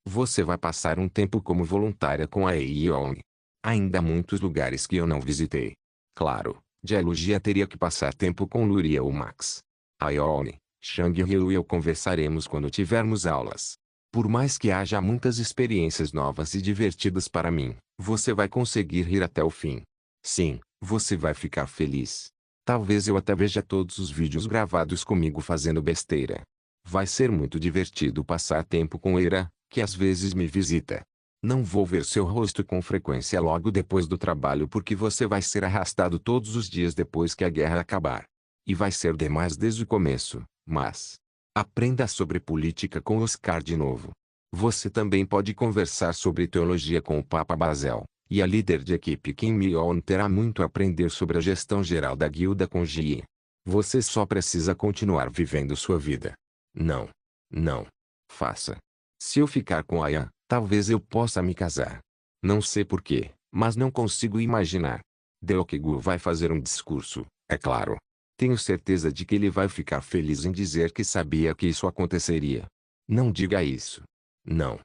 Você vai passar um tempo como voluntária com a Yeon. Ainda há muitos lugares que eu não visitei. Claro, Geologia teria que passar tempo com Luria ou Max. A Yeon, Shang-Ryu e eu conversaremos quando tivermos aulas. Por mais que haja muitas experiências novas e divertidas para mim, você vai conseguir rir até o fim. Sim, você vai ficar feliz. Talvez eu até veja todos os vídeos gravados comigo fazendo besteira. Vai ser muito divertido passar tempo com Eira, que às vezes me visita. Não vou ver seu rosto com frequência logo depois do trabalho porque você vai ser arrastado todos os dias depois que a guerra acabar. E vai ser demais desde o começo, mas... aprenda sobre política com Oscar de novo. Você também pode conversar sobre teologia com o Papa Basel, e a líder de equipe Kim Myeon terá muito a aprender sobre a gestão geral da guilda com Ji. Você só precisa continuar vivendo sua vida. Não. Não. Faça. Se eu ficar com Aya, talvez eu possa me casar. Não sei porquê, mas não consigo imaginar. Deokgu vai fazer um discurso, é claro. Tenho certeza de que ele vai ficar feliz em dizer que sabia que isso aconteceria. Não diga isso. Não.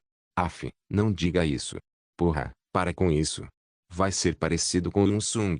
Não diga isso. Porra, para com isso. Vai ser parecido com Yunsung.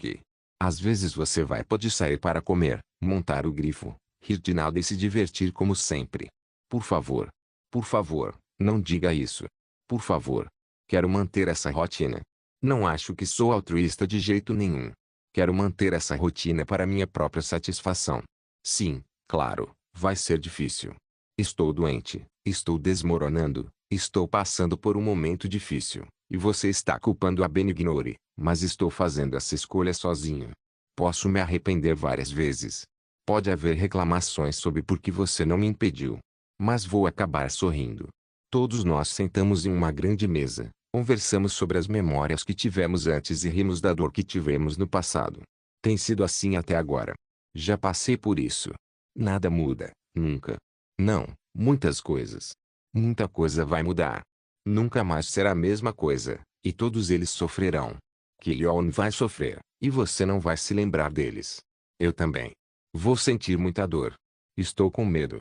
Às vezes você pode sair para comer, montar o grifo, rir de nada e se divertir como sempre. Por favor. Por favor, não diga isso. Por favor. Quero manter essa rotina. Não acho que sou altruísta de jeito nenhum. Quero manter essa rotina para minha própria satisfação. Sim, claro, vai ser difícil. Estou doente, estou desmoronando, estou passando por um momento difícil, e você está culpando a Benignore, mas estou fazendo essa escolha sozinho. Posso me arrepender várias vezes. Pode haver reclamações sobre por que você não me impediu. Mas vou acabar sorrindo. Todos nós sentamos em uma grande mesa, conversamos sobre as memórias que tivemos antes e rimos da dor que tivemos no passado. Tem sido assim até agora. Já passei por isso. Nada muda, nunca. Não, muitas coisas. Muita coisa vai mudar. Nunca mais será a mesma coisa, e todos eles sofrerão. Killion vai sofrer, e você não vai se lembrar deles. Eu também. Vou sentir muita dor. Estou com medo.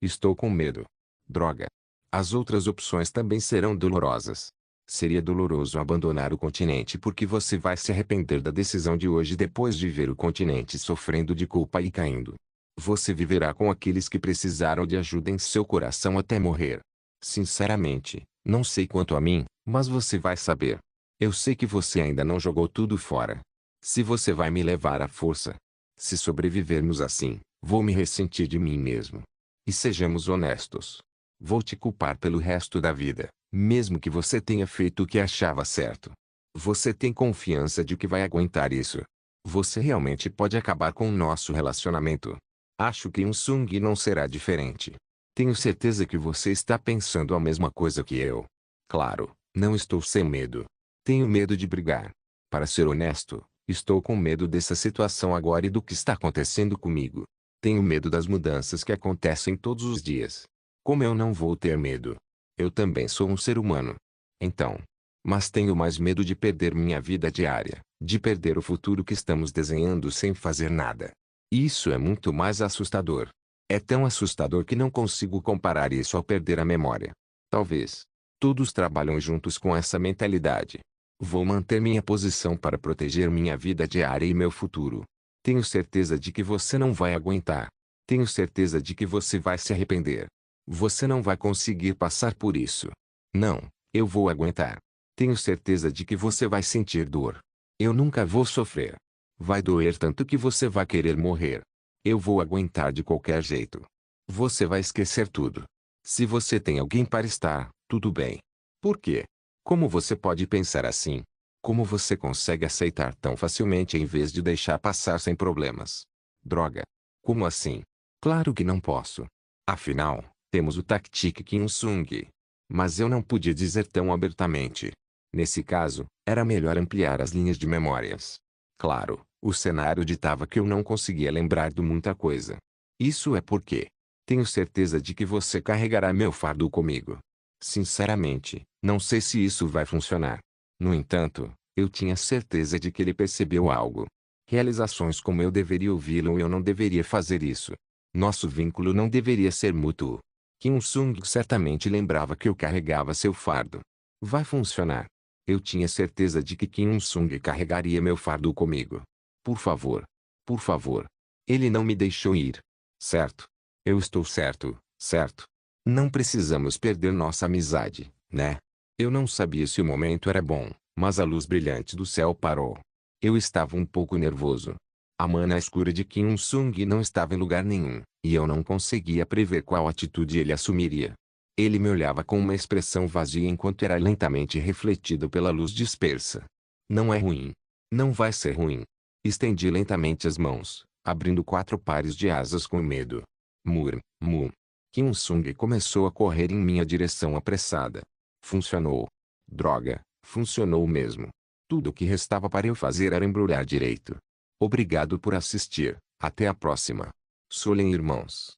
Estou com medo. Droga. As outras opções também serão dolorosas. Seria doloroso abandonar o continente porque você vai se arrepender da decisão de hoje depois de ver o continente sofrendo de culpa e caindo. Você viverá com aqueles que precisaram de ajuda em seu coração até morrer. Sinceramente, não sei quanto a mim, mas você vai saber. Eu sei que você ainda não jogou tudo fora. Se você vai me levar à força. Se sobrevivermos assim, vou me ressentir de mim mesmo. E sejamos honestos. Vou te culpar pelo resto da vida, mesmo que você tenha feito o que achava certo. Você tem confiança de que vai aguentar isso? Você realmente pode acabar com o nosso relacionamento? Acho que Sung não será diferente. Tenho certeza que você está pensando a mesma coisa que eu. Claro, não estou sem medo. Tenho medo de brigar. Para ser honesto, estou com medo dessa situação agora e do que está acontecendo comigo. Tenho medo das mudanças que acontecem todos os dias. Como eu não vou ter medo? Eu também sou um ser humano. Então. Mas tenho mais medo de perder minha vida diária, de perder o futuro que estamos desenhando sem fazer nada. Isso é muito mais assustador. É tão assustador que não consigo comparar isso ao perder a memória. Talvez. Todos trabalham juntos com essa mentalidade. Vou manter minha posição para proteger minha vida diária e meu futuro. Tenho certeza de que você não vai aguentar. Tenho certeza de que você vai se arrepender. Você não vai conseguir passar por isso. Não, eu vou aguentar. Tenho certeza de que você vai sentir dor. Eu nunca vou sofrer. Vai doer tanto que você vai querer morrer. Eu vou aguentar de qualquer jeito. Você vai esquecer tudo. Se você tem alguém para estar, tudo bem. Por quê? Como você pode pensar assim? Como você consegue aceitar tão facilmente em vez de deixar passar sem problemas? Droga. Como assim? Claro que não posso. Afinal, temos o Tactic Kinsung. Mas eu não podia dizer tão abertamente. Nesse caso, era melhor ampliar as linhas de memórias. Claro, o cenário ditava que eu não conseguia lembrar de muita coisa. Isso é porque tenho certeza de que você carregará meu fardo comigo. Sinceramente, não sei se isso vai funcionar. No entanto, eu tinha certeza de que ele percebeu algo. Realizações como eu deveria ouvi-lo e eu não deveria fazer isso. Nosso vínculo não deveria ser mútuo. Kim Sung certamente lembrava que eu carregava seu fardo. Vai funcionar. Eu tinha certeza de que Kim Sung carregaria meu fardo comigo. Por favor. Por favor. Ele não me deixou ir. Certo? Eu estou certo, certo? Não precisamos perder nossa amizade, né? Eu não sabia se o momento era bom, mas a luz brilhante do céu parou. Eu estava um pouco nervoso. A mana escura de Kim Sung não estava em lugar nenhum, e eu não conseguia prever qual atitude ele assumiria. Ele me olhava com uma expressão vazia enquanto era lentamente refletido pela luz dispersa. Não é ruim. Não vai ser ruim. Estendi lentamente as mãos, abrindo 4 pares de asas com medo. Mu. Kim Sung começou a correr em minha direção apressada. Funcionou. Droga, funcionou mesmo. Tudo o que restava para eu fazer era embrulhar direito. Obrigado por assistir. Até a próxima. Solen Irmãos.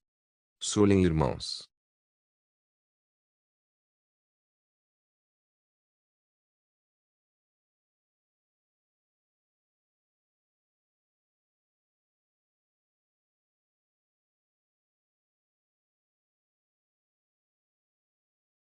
Solen Irmãos.